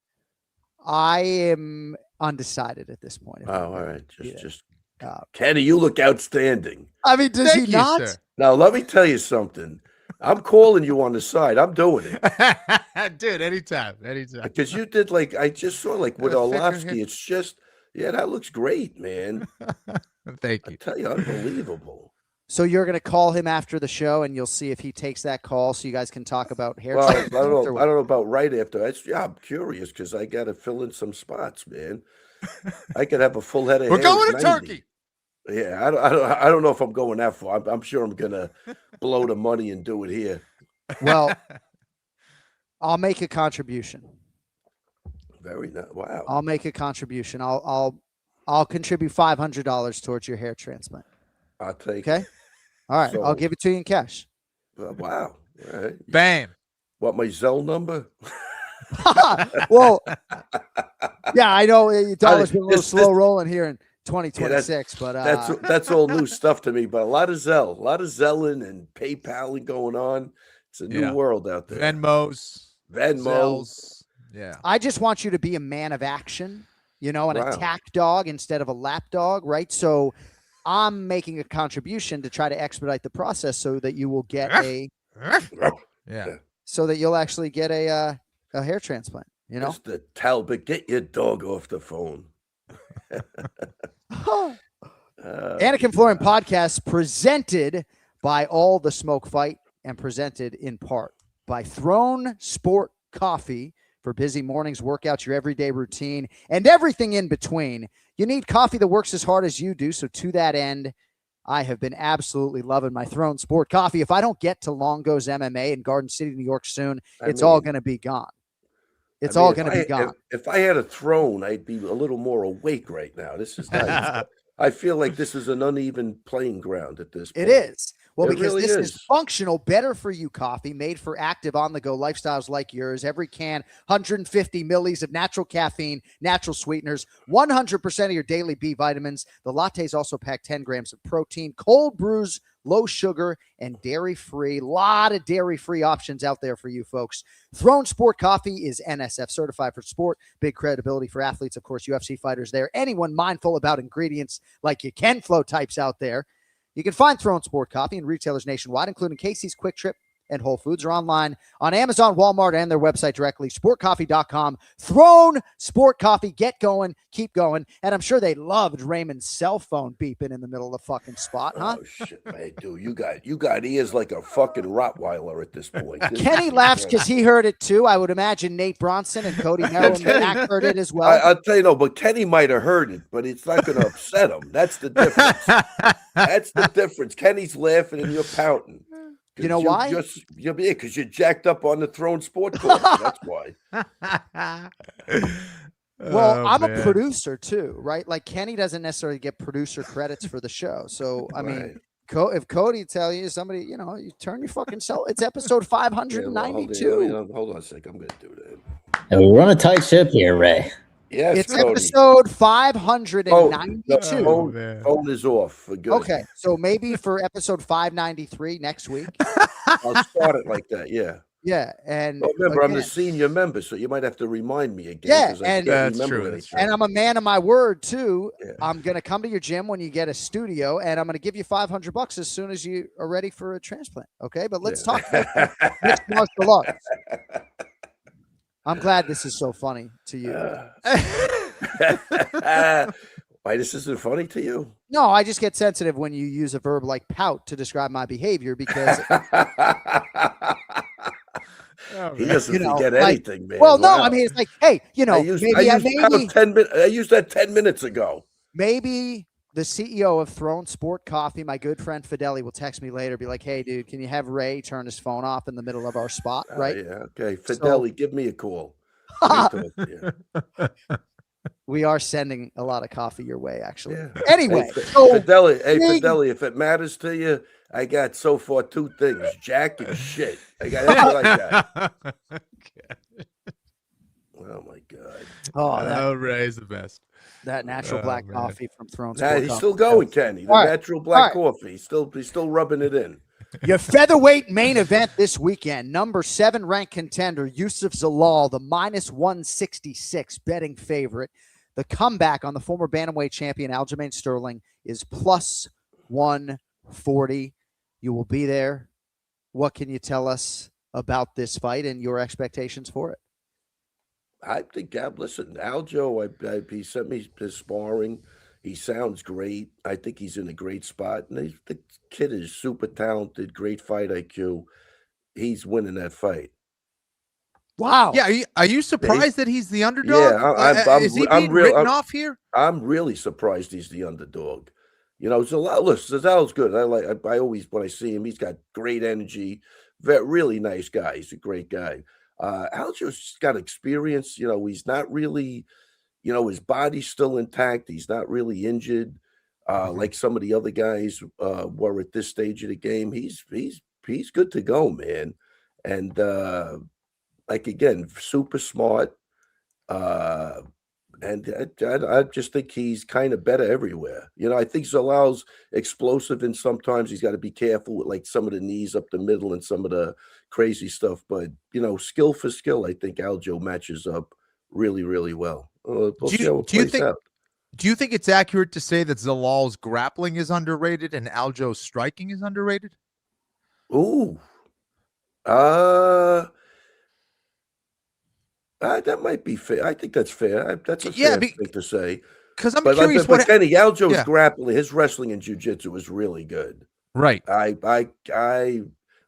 I am undecided at this point. if Oh, I'm all gonna right. be there. Just Uh, Kenny, you look outstanding. I mean, does Thank he you, not? sir. Now, let me tell you something. I'm calling you on the side. I'm doing it. Dude, anytime. Because you did I just saw with Got a thicker Arlovsky. hair. It's just, yeah, that looks great, man. Thank I you. tell you, unbelievable. So you're going to call him after the show, and you'll see if he takes that call, so you guys can talk about hair. Well, I transplant don't or know. what? I don't know about right after. I'm curious because I got to fill in some spots, man. I could have a full head of We're hair going at to 90. Turkey. Yeah, I don't know if I'm going that far. I'm sure I'm gonna blow the money and do it here. Well, I'll make a contribution. Very nice. Wow. I'll make a contribution. I'll contribute $500 towards your hair transplant. I'll take. Okay. All right. I'll So- give it to you in cash. Wow. All right. Bam. What, my Zelle number? Well, yeah, I know the dollar's been a little This- slow rolling here in 2026, but That's all new stuff to me. But a lot of Zelling and PayPal going on. It's a new Yeah. world out there. Venmos. Venmo. Zells. Yeah. I just want you to be a man of action, an Wow. attack dog instead of a lap dog, right? So I'm making a contribution to try to expedite the process so that you will get Yeah. so that you'll actually get a hair transplant, Mr. Talbot, get your dog off the phone. Anik and Florian podcast presented by All the Smoke Fight and presented in part by Throne Sport Coffee for busy mornings, workouts, your everyday routine, and everything in between. You need coffee that works as hard as you do. So to that end, I have been absolutely loving my Throne Sport Coffee. If I don't get to Longo's MMA in Garden City, New York soon, it's all going to be gone. It's all going to be gone. If I had a throne, I'd be a little more awake right now. This is nice. I feel like this is an uneven playing ground at this point. It is. Well, It because really this is is. functional, better for you coffee made for active on-the-go lifestyles like yours. Every can, 150 millis of natural caffeine, natural sweeteners, 100% of your daily B vitamins. The lattes also pack 10 grams of protein, cold brews, low sugar, and dairy-free. Lot of dairy-free options out there for you folks. Throne Sport Coffee is NSF certified for sport. Big credibility for athletes, of course, UFC fighters there. Anyone mindful about ingredients like you Ken Flow types out there. You can find Throne Sport Coffee in retailers nationwide, including Casey's, Quick Trip, and Whole Foods, or online on Amazon, Walmart, and their website directly, sportcoffee.com. Throne Sport Coffee. Get going. Keep going. And I'm sure they loved Raymond's cell phone beeping in the middle of the fucking spot, huh? Oh shit, man, dude, you got ears like a fucking Rottweiler at this point. This Kenny is laughs incredible. because he heard it too. I would imagine Nate Bronson and Cody Merrill and Mac heard it as well. I'll tell you, no, but Kenny might have heard it, but it's not going to upset him. That's the difference. That's the difference. Kenny's laughing and you're pouting. You know why? Because you're jacked up on the Throne Sport Court. That's why. Well, I'm a producer too, right? Like Kenny doesn't necessarily get producer credits for the show. So, I mean, if Cody tell you somebody, you turn your fucking cell. It's episode 592. Hold on a sec. I'm going to do that. And we run a tight ship here, Ray. Yes, It's Cody. episode 592. Phone is off for good. Okay, so maybe for episode 593 next week. I'll start it like that. Yeah. Yeah, and well, remember, I'm again, the senior member, so you might have to remind me again. Yeah, 'cause I and can't that's remember true. anything. and I'm a man of my word too. Yeah. I'm gonna come to your gym when you get a studio, and I'm gonna give you $500 as soon as you are ready for a transplant. Okay, but let's talk about mixed martial arts. I'm glad this is so funny to you. Why this isn't funny to you? No, I just get sensitive when you use a verb like pout to describe my behavior because He doesn't forget anything, man. Well, no, I mean, it's like, hey, I used that 10 minutes ago. Maybe the CEO of Throne Sport Coffee, my good friend Fideli, will text me later, be like, hey, dude, can you have Ray turn his phone off in the middle of our spot, right? Yeah, okay. Fideli, give me a call. We are sending a lot of coffee your way, actually. Yeah. Anyway, Fideli, if it matters to you, I got so far 2 things: Jack and shit. I got that's what I got. Oh my god! Ray's the best. That natural black coffee from Throne Nah, Sport. he's still going, Kenny. The natural black coffee. He's still rubbing it in. Your featherweight main event this weekend, number 7 ranked contender Yusef Zalal, the -166 betting favorite. The comeback on the former bantamweight champion Aljamain Sterling is +140. You will be there. What can you tell us about this fight and your expectations for it? I think, listen, Aljo, he sent me his sparring. He sounds great. I think he's in a great spot. And the kid is super talented, great fight IQ. He's winning that fight. Wow. Yeah. Are you surprised that he's the underdog? Yeah, is he being written off here? I'm really surprised he's the underdog. You know, Zal's good. I always, when I see him, he's got great energy. Really nice guy. He's a great guy. Aljo's got experience. You know, he's not really, you know, his body's still intact. He's not really injured like some of the other guys were at this stage of the game. He's good to go, man. And like again, super smart. And I just think he's kind of better everywhere. You know, I think Zalal's explosive, and sometimes he's got to be careful with like some of the knees up the middle and some of the crazy stuff. But, you know, skill for skill, I think Aljo matches up really, really well. We'll see how it plays out. Do you think it's accurate to say that Zalal's grappling is underrated and Aljo's striking is underrated? Ooh. That might be fair. I think that's fair. That's a fair thing to say. Because I'm curious but Kenny, Aljo's grappling, his wrestling and jiu-jitsu is really good. Right. I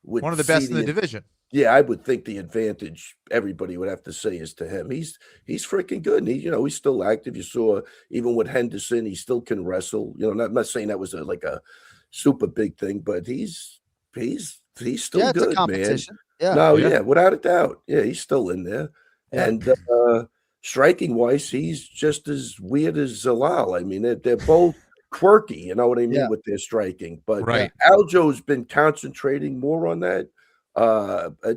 would one of the best in the division. Yeah, I would think the advantage everybody would have to say is to him. He's freaking good. And he's still active. You saw even with Henderson, he still can wrestle. You know, I'm not saying that was like a super big thing, but he's still good, man. Yeah, without a doubt. Yeah, he's still in there. Yeah. And striking wise, he's just as weird as Zalal. I mean, they're both quirky, you know what I mean, with their striking. But Aljo's been concentrating more on that.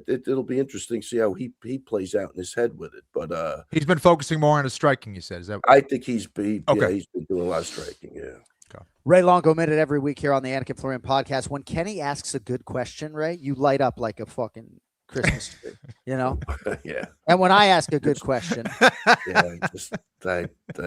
It'll be interesting to see how he plays out in his head with it. But he's been focusing more on his striking, you said. Is that I think he's been doing a lot of striking, Okay. Ray Longo Minute every week here on the Anik and Florian podcast. When Kenny asks a good question, Ray, you light up like a fucking Christmas tree, you know? Yeah. And when I ask a good question, I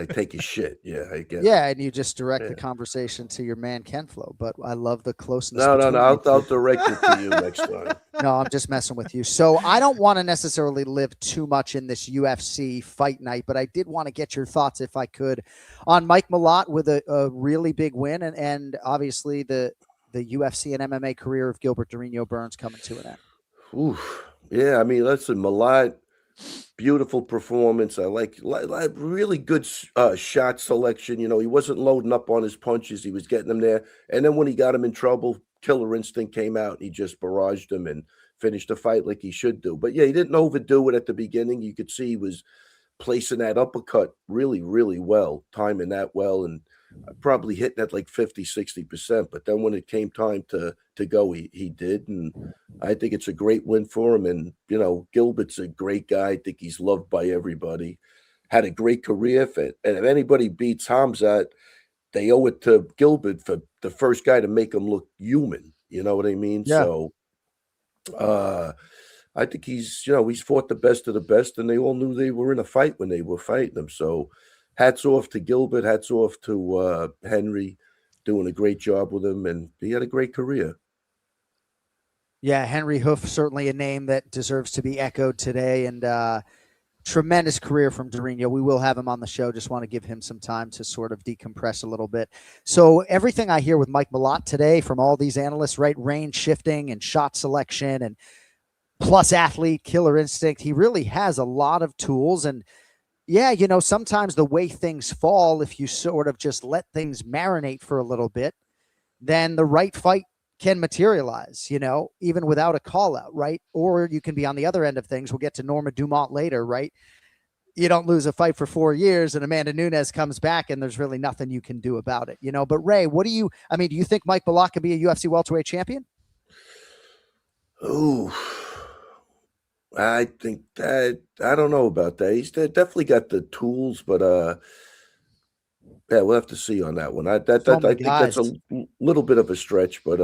take his shit. Yeah, I get it. Yeah, and you just direct the conversation to your man Ken Flo. But I love the closeness. No, I'll direct it to you next time. No, I'm just messing with you. So I don't want to necessarily live too much in this UFC fight night, but I did want to get your thoughts, if I could, on Mike Malott with a really big win, and obviously the UFC and MMA career of Gilbert Burns coming to an end. Oof. Yeah, I mean, listen, Malott, beautiful performance. I like really good shot selection. You know, he wasn't loading up on his punches. He was getting them there. And then when he got him in trouble, killer instinct came out, and he just barraged him and finished the fight like he should do. But yeah, he didn't overdo it at the beginning. You could see he was placing that uppercut really, really well, timing that well, and probably hitting at like 50-60%. But then when it came time to go, he did. And I think it's a great win for him. And, you know, Gilbert's a great guy. I think he's loved by everybody. had a great career. And if anybody beats Khamzat, they owe it to Gilbert for the first guy to make him look human. You know what I mean? Yeah. So I think he's fought the best of the best, and they all knew they were in a fight when they were fighting him. So hats off to Gilbert, hats off to Henry, doing a great job with him, and he had a great career. Yeah, Henry Hoof, certainly a name that deserves to be echoed today, and tremendous career from Durinho. We will have him on the show. Just want to give him some time to sort of decompress a little bit. So everything I hear with Mike Malott today from all these analysts, right, range shifting and shot selection and plus athlete, killer instinct, he really has a lot of tools. And yeah, sometimes the way things fall, if you sort of just let things marinate for a little bit, then the right fight can materialize, even without a call out, right? Or you can be on the other end of things. We'll get to Norma Dumont later, right? You don't lose a fight for 4 years and Amanda Nunes comes back and there's really nothing you can do about it, But Ray, do you think Mike Malott can be a UFC welterweight champion? Oh, I think that, I don't know about that. He's definitely got the tools, but yeah, we'll have to see on that one. I think that's a little bit of a stretch, but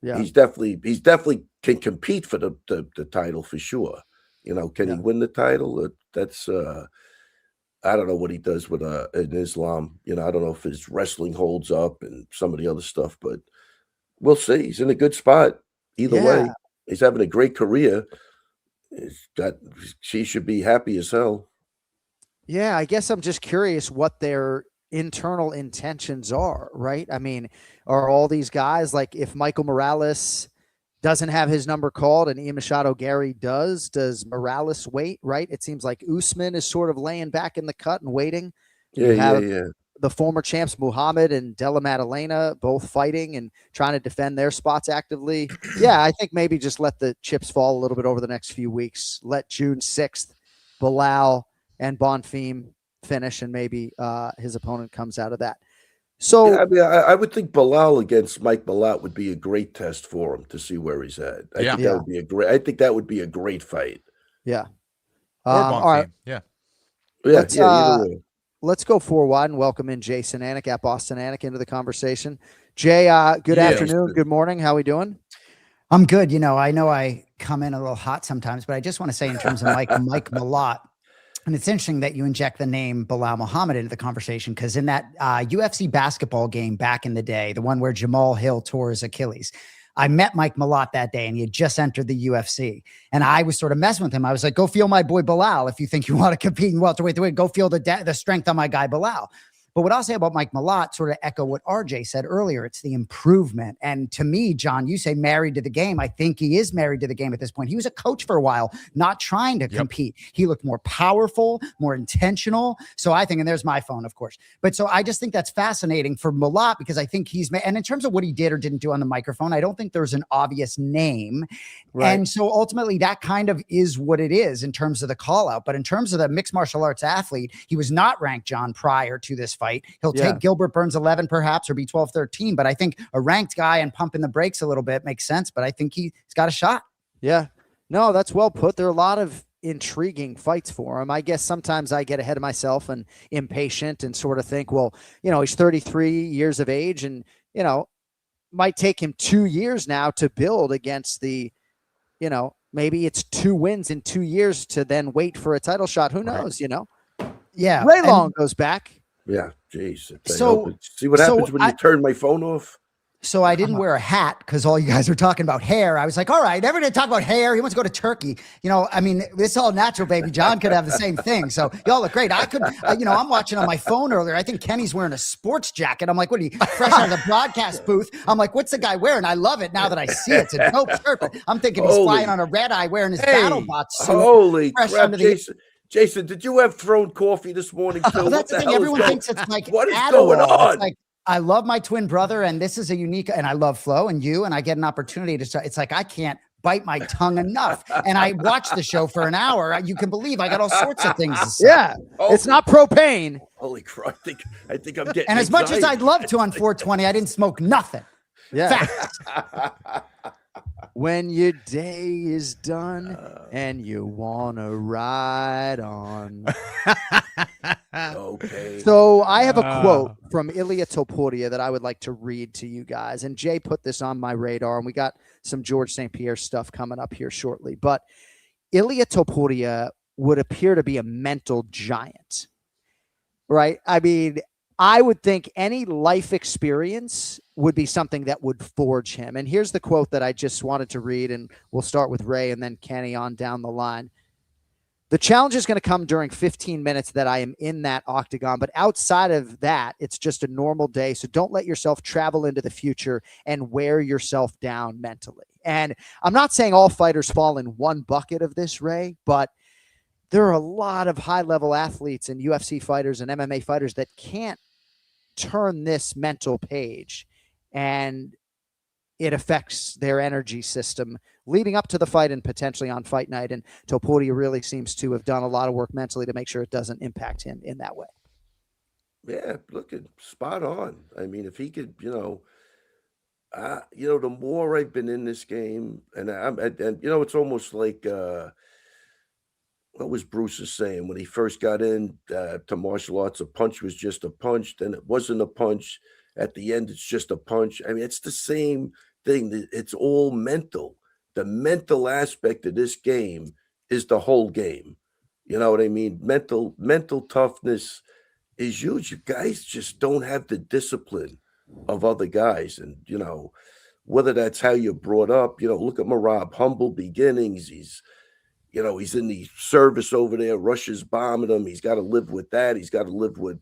yeah, he's definitely can compete for the title for sure. Can he win the title? That's I don't know what he does with in Islam. I don't know if his wrestling holds up and some of the other stuff, but we'll see. He's in a good spot either way. He's having a great career. She should be happy as hell. Yeah, I guess I'm just curious what their internal intentions are, right? I mean, are all these guys, like, if Michael Morales doesn't have his number called and Ian Machado Gary does Morales wait, right? It seems like Usman is sort of laying back in the cut and waiting. Yeah. The former champs Muhammad and Della Maddalena both fighting and trying to defend their spots actively. Yeah, I think maybe just let the chips fall a little bit over the next few weeks. Let June 6th, Bilal and Bonfim finish, and maybe his opponent comes out of that. So I would think Bilal against Mike Malott would be a great test for him to see where he's at. I think that would be a great fight. Yeah. All right. Yeah. Let's go 4 wide and welcome in Jason Anik at Boston Anik into the conversation. Jay, good afternoon. Good morning. How we doing? I'm good. I know I come in a little hot sometimes, but I just want to say in terms of Mike Malott, and it's interesting that you inject the name Bilal Muhammad into the conversation, because in that UFC basketball game back in the day, the one where Jamal Hill tore his Achilles, I met Mike Malott that day, and he had just entered the UFC. And I was sort of messing with him. I was like, go feel my boy Bilal. If you think you want to compete in welterweight, go feel the strength on my guy Bilal. But what I'll say about Mike Malott, sort of echo what RJ said earlier, it's the improvement. And to me, John, you say married to the game. I think he is married to the game at this point. He was a coach for a while, not trying to compete. He looked more powerful, more intentional. So I think, and there's my phone, of course. But so I just think that's fascinating for Malott, because I think and in terms of what he did or didn't do on the microphone, I don't think there's an obvious name. Right. And so ultimately that kind of is what it is in terms of the call out. But in terms of the mixed martial arts athlete, he was not ranked, John, prior to this fight. He'll take Gilbert Burns 11 perhaps, or be 12-13, but I think a ranked guy and pumping the brakes a little bit makes sense, but I think he's got a shot. Yeah, no, that's well put. There are a lot of intriguing fights for him. I guess sometimes I get ahead of myself and impatient and sort of think, well, he's 33 years of age and, might take him 2 years now to build against the, maybe it's 2 wins in 2 years to then wait for a title shot. Who knows, Yeah. Ray Long goes back. Yeah, geez. So see what happens when you turn my phone off? So I didn't wear a hat because all you guys were talking about hair. I was like, all right, never going to talk about hair. He wants to go to Turkey. I mean, it's all natural, baby. John could have the same thing. So y'all look great. I could, I'm watching on my phone earlier. I think Kenny's wearing a sports jacket. I'm like, what are you, fresh out of the broadcast booth? I'm like, what's the guy wearing? I love it now that I see it. It's a dope shirt. But I'm thinking he's flying on a red eye wearing his Battlebots suit. Holy crap, Jason, did you have thrown coffee this morning too? Well, that's the thing. Everyone thinks it's like what is going on? It's like, I love my twin brother, and this is a unique, and I love Flo and you, and I get an opportunity to start. It's like I can't bite my tongue enough. And I watched the show for an hour. You can believe I got all sorts of things to say. Yeah. It's not propane. Holy crap. I think I'm getting And as much as I'd love to on 420, I didn't smoke nothing. Yeah. When your day is done and you want to ride on. Okay. So I have a quote from Ilia Topuria that I would like to read to you guys. And Jay put this on my radar, and we got some Georges St-Pierre stuff coming up here shortly. But Ilia Topuria would appear to be a mental giant, right? I mean, I would think any life experience would be something that would forge him. And here's the quote that I just wanted to read, and we'll start with Ray and then Kenny on down the line. The challenge is going to come during 15 minutes that I am in that octagon. But outside of that, it's just a normal day. So don't let yourself travel into the future and wear yourself down mentally. And I'm not saying all fighters fall in one bucket of this, Ray, but there are a lot of high-level athletes and UFC fighters and MMA fighters that can't turn this mental page, and it affects their energy system leading up to the fight and potentially on fight night. And Topuria really seems to have done a lot of work mentally to make sure it doesn't impact him in that way. Yeah, look at spot on. I mean, if he could, the more I've been in this game, and it's almost like what was Bruce's saying when he first got in to martial arts? A punch was just a punch. Then it wasn't a punch. At the end, it's just a punch. I mean, it's the same thing. It's all mental. The mental aspect of this game is the whole game. You know what I mean? Mental toughness is huge. You guys just don't have the discipline of other guys. And, whether that's how you're brought up, look at Merab, humble beginnings. He's in the service over there, Russia's bombing him. He's got to live with that. He's got to live with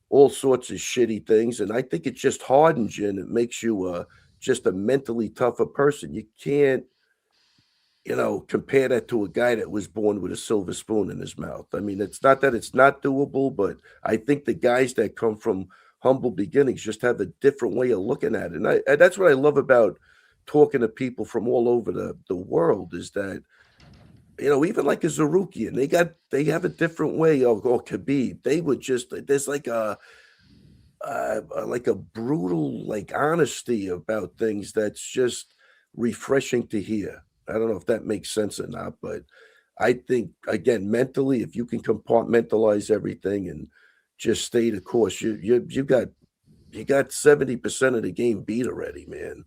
all sorts of shitty things. And I think it just hardens you, and it makes you just a mentally tougher person. You can't, compare that to a guy that was born with a silver spoon in his mouth. I mean, it's not that it's not doable, but I think the guys that come from humble beginnings just have a different way of looking at it. And that's what I love about talking to people from all over the world, is that, even like a Zarukian, they have a different way of, or Khabib. They would just, there's like a brutal, honesty about things that's just refreshing to hear. I don't know if that makes sense or not, but I think, again, mentally, if you can compartmentalize everything and just stay the course, you got 70% of the game beat already, man.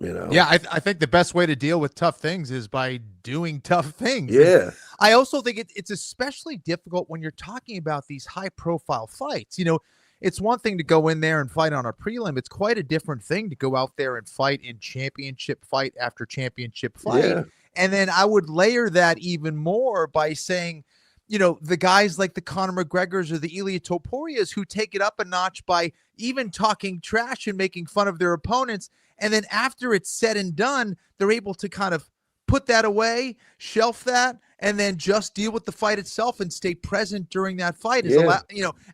Yeah, I think the best way to deal with tough things is by doing tough things. Yeah. And I also think it's especially difficult when you're talking about these high-profile fights. It's one thing to go in there and fight on a prelim. It's quite a different thing to go out there and fight in championship fight after championship fight. Yeah. And then I would layer that even more by saying, the guys like the Conor McGregors or the Ilia Topurias who take it up a notch by even talking trash and making fun of their opponents. And then after it's said and done, they're able to kind of put that away, shelf that, and then just deal with the fight itself and stay present during that fight.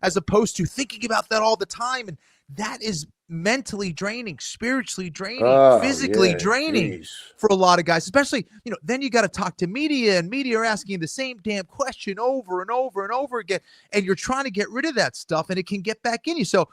As opposed to thinking about that all the time. And that is mentally draining, spiritually draining, physically draining for a lot of guys, especially, then you got to talk to media, and media are asking the same damn question over and over and over again. And you're trying to get rid of that stuff, and it can get back in you. So,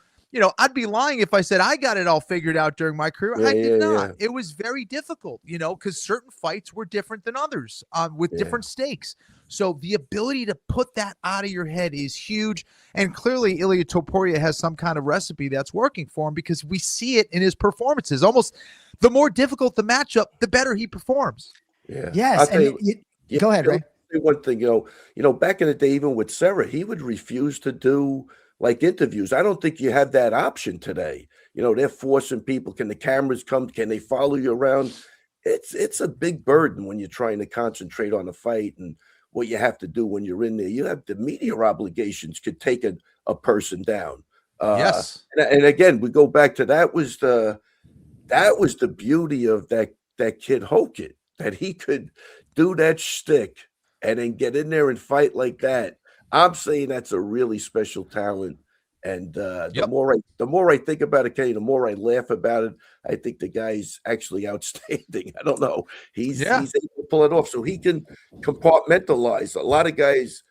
I'd be lying if I said I got it all figured out during my career. I did not. It was very difficult, because certain fights were different than others with different stakes. So the ability to put that out of your head is huge. And clearly Ilia Topuria has some kind of recipe that's working for him, because we see it in his performances. Almost the more difficult the matchup, the better he performs. Yeah. Yes. Go ahead, Ray. One thing, back in the day, even with Sarah, he would refuse to do interviews. I don't think you have that option today. They're forcing people. Can the cameras come? Can they follow you around? It's a big burden when you're trying to concentrate on a fight and what you have to do when you're in there. You have the media obligations could take a person down. Yes. And again, we go back to that was the beauty of that kid Hokit, that he could do that shtick and then get in there and fight like that. I'm saying that's a really special talent. And the more I think about it, Kenny, the more I laugh about it. I think the guy's actually outstanding. I don't know. He's able to pull it off, so he can compartmentalize. A lot of guys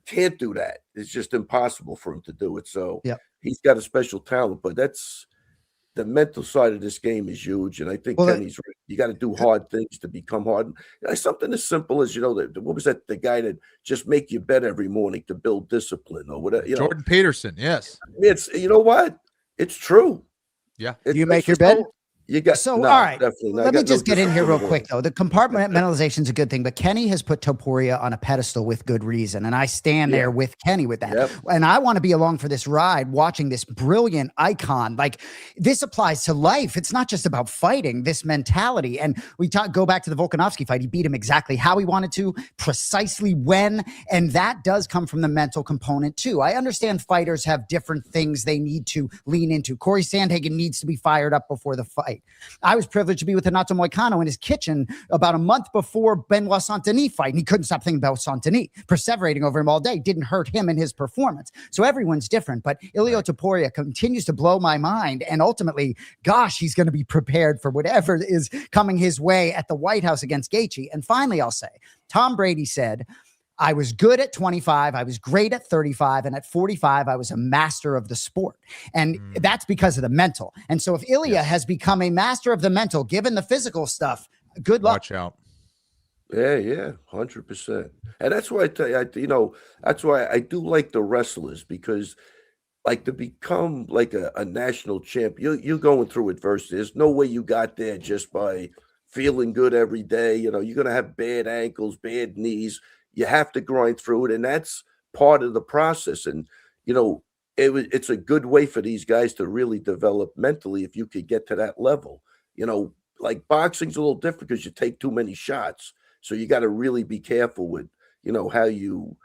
can't do that. It's just impossible for him to do it. So he's got a special talent. But that's the mental side of this game is huge, and I think Kenny's right. You got to do hard things to become hard. Something as simple as what was that? The guy that just make your bed every morning to build discipline or whatever. Jordan Peterson, yes. It's what it's true. Yeah, you make your bed. You got all right. Definitely. Let me just get in here real quick, though. The compartmentalization is a good thing, but Kenny has put Topuria on a pedestal with good reason, and I stand there with Kenny with that. Yep. And I want to be along for this ride, watching this brilliant icon. Like, this applies to life. It's not just about fighting. This mentality, and we go back to the Volkanovski fight. He beat him exactly how he wanted to, precisely when, and that does come from the mental component too. I understand fighters have different things they need to lean into. Corey Sandhagen needs to be fired up before the fight. I was privileged to be with Renato Moicano in his kitchen about a month before Benoit Saint-Denis fight, and he couldn't stop thinking about Saint-Denis, perseverating over him all day. Didn't hurt him in his performance. So everyone's different, but Ilia Topuria continues to blow my mind, and ultimately, gosh, he's going to be prepared for whatever is coming his way at the White House against Gaethje. And finally, I'll say, Tom Brady said, I was good at 25. I was great at 35. And at 45, I was a master of the sport. And that's because of the mental. And so if Ilia has become a master of the mental, given the physical stuff, good luck. Watch out. Yeah, 100%. And that's why I tell you, that's why I do like the wrestlers, because like to become like a national champ, you're going through adversity. There's no way you got there just by feeling good every day. You're going to have bad ankles, bad knees. You have to grind through it, and that's part of the process. And, it's a good way for these guys to really develop mentally if you could get to that level. Like boxing's a little different because you take too many shots. So you got to really be careful with, how you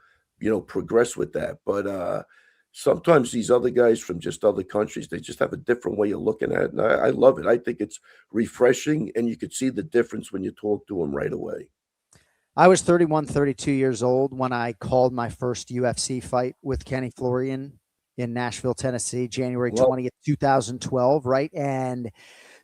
progress with that. But sometimes these other guys from just other countries, they just have a different way of looking at it. And I love it. I think it's refreshing, and you could see the difference when you talk to them right away. I was 31, 32 years old when I called my first UFC fight with Kenny Florian in Nashville, Tennessee, January 20th, 2012, right? And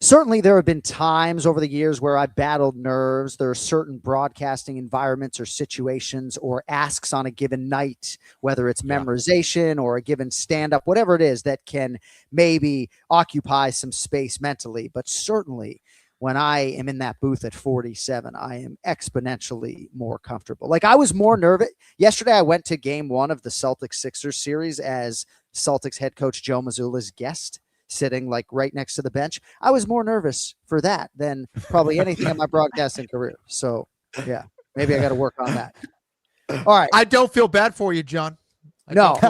certainly there have been times over the years where I battled nerves. There are certain broadcasting environments or situations or asks on a given night, whether it's memorization or a given stand-up, whatever it is that can maybe occupy some space mentally. But certainly when I am in that booth at 47, I am exponentially more comfortable. Like, I was more nervous. Yesterday, I went to game 1 of the Celtics-Sixers series as Celtics head coach Joe Mazzulla's guest, sitting like right next to the bench. I was more nervous for that than probably anything in my broadcasting career. So, yeah, maybe I got to work on that. All right. I don't feel bad for you, John. Thanks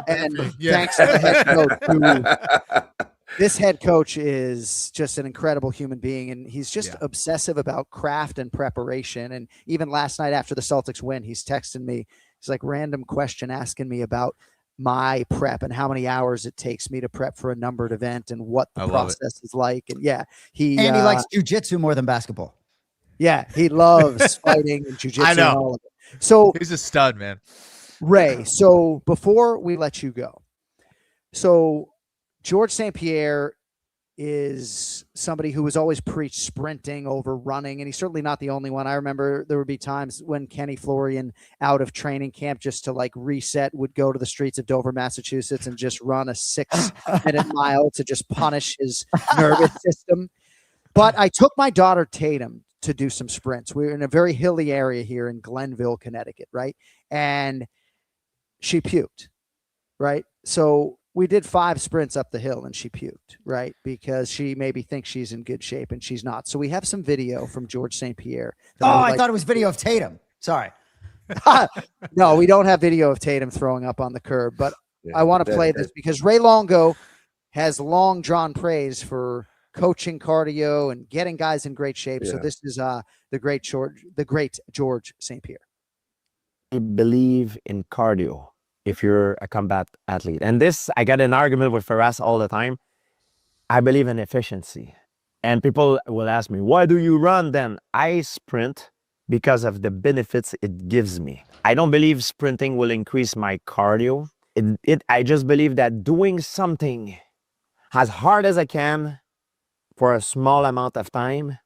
to the head coach. This head coach is just an incredible human being, and he's just obsessive about craft and preparation. And even last night after the Celtics win, he's texting me. He's like, random question asking me about my prep and how many hours it takes me to prep for a numbered event and what the process is like. And he likes jiu-jitsu more than basketball. Yeah, he loves fighting and jiu-jitsu. I know. And all of it. So he's a stud, man. Ray, so before we let you go, so Georges St-Pierre is somebody who has always preached sprinting over running, and he's certainly not the only one. I remember there would be times when Kenny Florian, out of training camp just to like reset, would go to the streets of Dover, Massachusetts and just run a 6-minute mile to just punish his nervous system. But I took my daughter Tatum to do some sprints. We were in a very hilly area here in Glenville, Connecticut, right? And she puked, right? So we did 5 sprints up the hill and she puked, right? Because she maybe thinks she's in good shape and she's not. So we have some video from Georges St-Pierre. I thought it was video of Tatum. Sorry. No, we don't have video of Tatum throwing up on the curb, but I want to play this because Ray Longo has long drawn praise for coaching cardio and getting guys in great shape. So this is the great Georges St-Pierre. I believe in cardio if you're a combat athlete. And this, I get an argument with Faraz all the time. I believe in efficiency. And people will ask me, why do you run then? I sprint because of the benefits it gives me. I don't believe sprinting will increase my cardio. I just believe that doing something as hard as I can for a small amount of time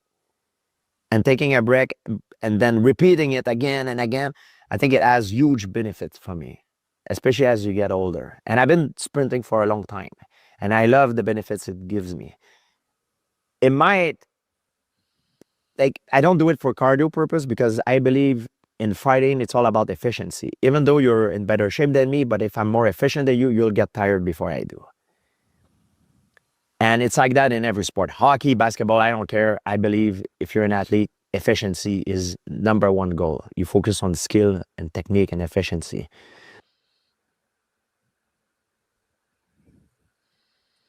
and taking a break and then repeating it again and again, I think it has huge benefits for me, especially as you get older. And I've been sprinting for a long time, and I love the benefits it gives me. it might, like, I don't do it for cardio purpose because I believe in fighting, it's all about efficiency. Even though you're in better shape than me, but if I'm more efficient than you, you'll get tired before I do. And it's like that in every sport. Hockey, basketball, I don't care. I believe if you're an athlete, efficiency is #1 goal. You focus on skill and technique and efficiency.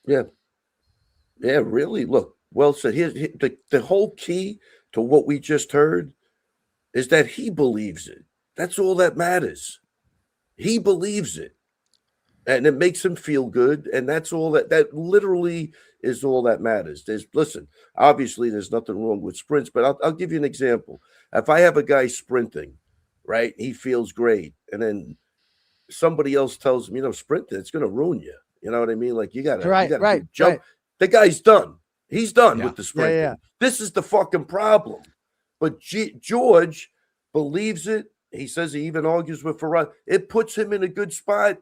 Yeah. Yeah, really. Look, well said. Here's the whole key to what we just heard is that he believes it. That's all that matters. He believes it. And it makes him feel good. And that's all that literally is all that matters. Listen, obviously there's nothing wrong with sprints, but I'll give you an example. If I have a guy sprinting, right, he feels great. And then somebody else tells him, sprinting, it's going to ruin you. You know what I mean? Like you got to jump. Right. The guy's done. He's done with the sprinting. Yeah. This is the fucking problem. But George believes it. He says he even argues with Ferrari. It puts him in a good spot.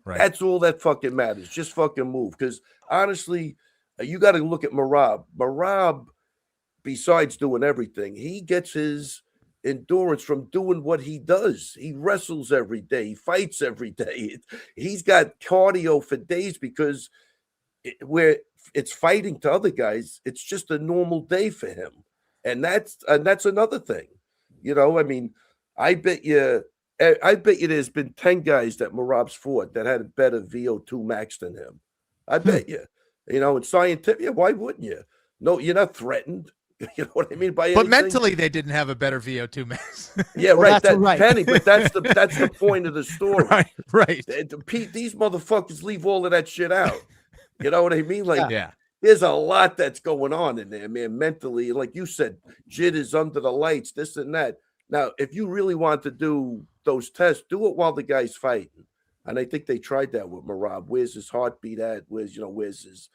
Right. That's all that fucking matters. Just fucking move. Because honestly, you got to look at Merab. Merab, besides doing everything, he gets his endurance from doing what he does. He wrestles every day. He fights every day. He's got cardio for days because where it's fighting to other guys, it's just a normal day for him. And that's another thing. I mean, I bet you there's been 10 guys that Merab's fought that had a better VO2 max than him. I bet you. And scientific, why wouldn't you? No, you're not threatened. You know what I mean? But mentally, they didn't have a better VO2 max. Yeah, well, right. That's right. Kenny, but that's the point of the story. Right. Pete, these motherfuckers leave all of that shit out. You know what I mean? Like, there's a lot that's going on in there, man. Mentally, like you said, jitters under the lights, this and that. Now, if you really want to do those tests, do it while the guy's fighting. And I think they tried that with Merab. Where's his heartbeat at? Where's his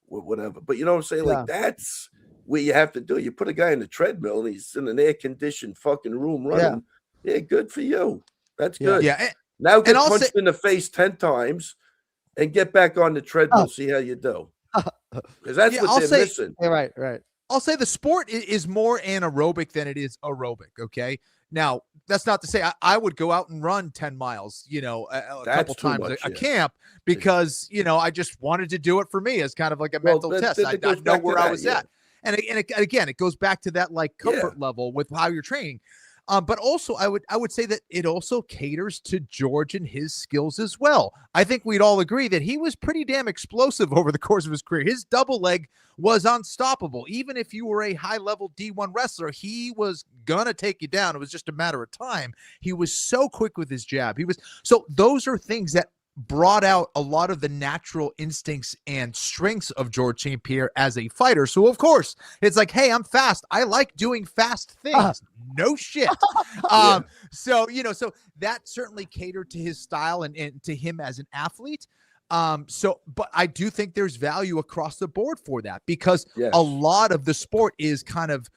whatever? But you know what I'm saying? Like, that's where you have to do it. You put a guy in the treadmill and he's in an air-conditioned fucking room running. Yeah, good for you. That's good. Yeah. Now get punched in the face 10 times and get back on the treadmill, see how you do. Because that's what they're missing. Yeah, right. I'll say the sport is more anaerobic than it is aerobic, okay? Now, that's not to say I would go out and run 10 miles, a couple times a camp because, I just wanted to do it for me as kind of like a mental test. I know where I was at. And again, it goes back to that like comfort level with how you're training. But also, I would say that it also caters to George and his skills as well. I think we'd all agree that he was pretty damn explosive over the course of his career. His double leg was unstoppable. Even if you were a high-level D1 wrestler, he was going to take you down. It was just a matter of time. He was so quick with his jab. So those are things that brought out a lot of the natural instincts and strengths of Georges St-Pierre as a fighter. So of course it's like, hey, I'm fast. I like doing fast things. No shit. So that certainly catered to his style and to him as an athlete. But I do think there's value across the board for that because a lot of the sport is kind of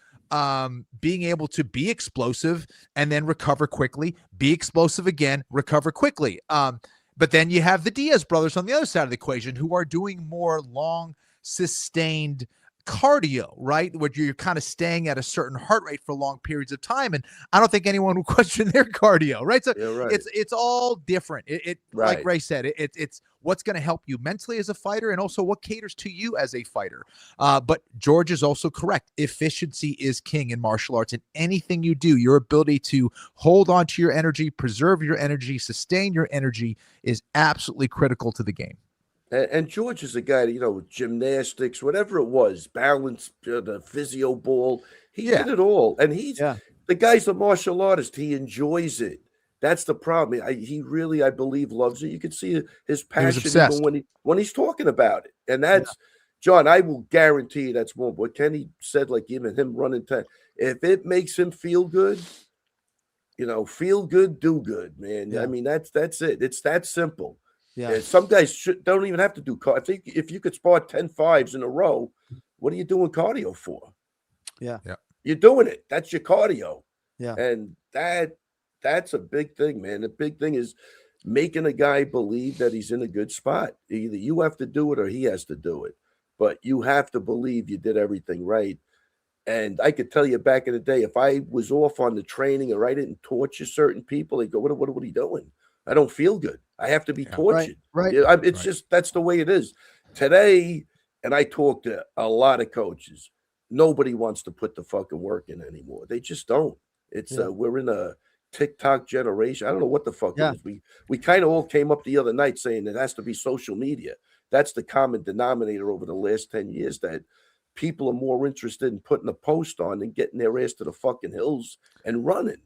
being able to be explosive and then recover quickly, be explosive again, recover quickly. But then you have the Diaz brothers on the other side of the equation who are doing more long, sustained cardio, right? Where you're kind of staying at a certain heart rate for long periods of time. And I don't think anyone would question their cardio, right? So it's all different. Like Ray said, it's what's going to help you mentally as a fighter and also what caters to you as a fighter. But George is also correct. Efficiency is king in martial arts. And anything you do, your ability to hold on to your energy, preserve your energy, sustain your energy is absolutely critical to the game. And George is a guy that, gymnastics, whatever it was, balance, the physio ball, he did it all. And the guy's a martial artist. He enjoys it. That's the problem. He really, I believe, loves it. You can see his passion even when he's talking about it. And that's, John, I will guarantee you that's more. What Kenny said, like even him running 10, if it makes him feel good, feel good, do good, man. I mean, that's it. It's that simple. Yeah, some guys don't even have to do cardio. I think if you could spar 10 5s in a row, what are you doing cardio for? Yeah. You're doing it. That's your cardio. Yeah. And that's a big thing, man. The big thing is making a guy believe that he's in a good spot. Either you have to do it or he has to do it. but you have to believe you did everything right. And I could tell you back in the day, if I was off on the training or I didn't torture certain people, they'd go, what are you doing? I don't feel good. I have to be tortured. Right. Yeah, it's just, that's the way it is. Today, and I talk to a lot of coaches, nobody wants to put the fucking work in anymore. They just don't. It's we're in a TikTok generation. I don't know what the fuck it is. We kind of all came up the other night saying it has to be social media. That's the common denominator over the last 10 years, that people are more interested in putting a post on than getting their ass to the fucking hills and running.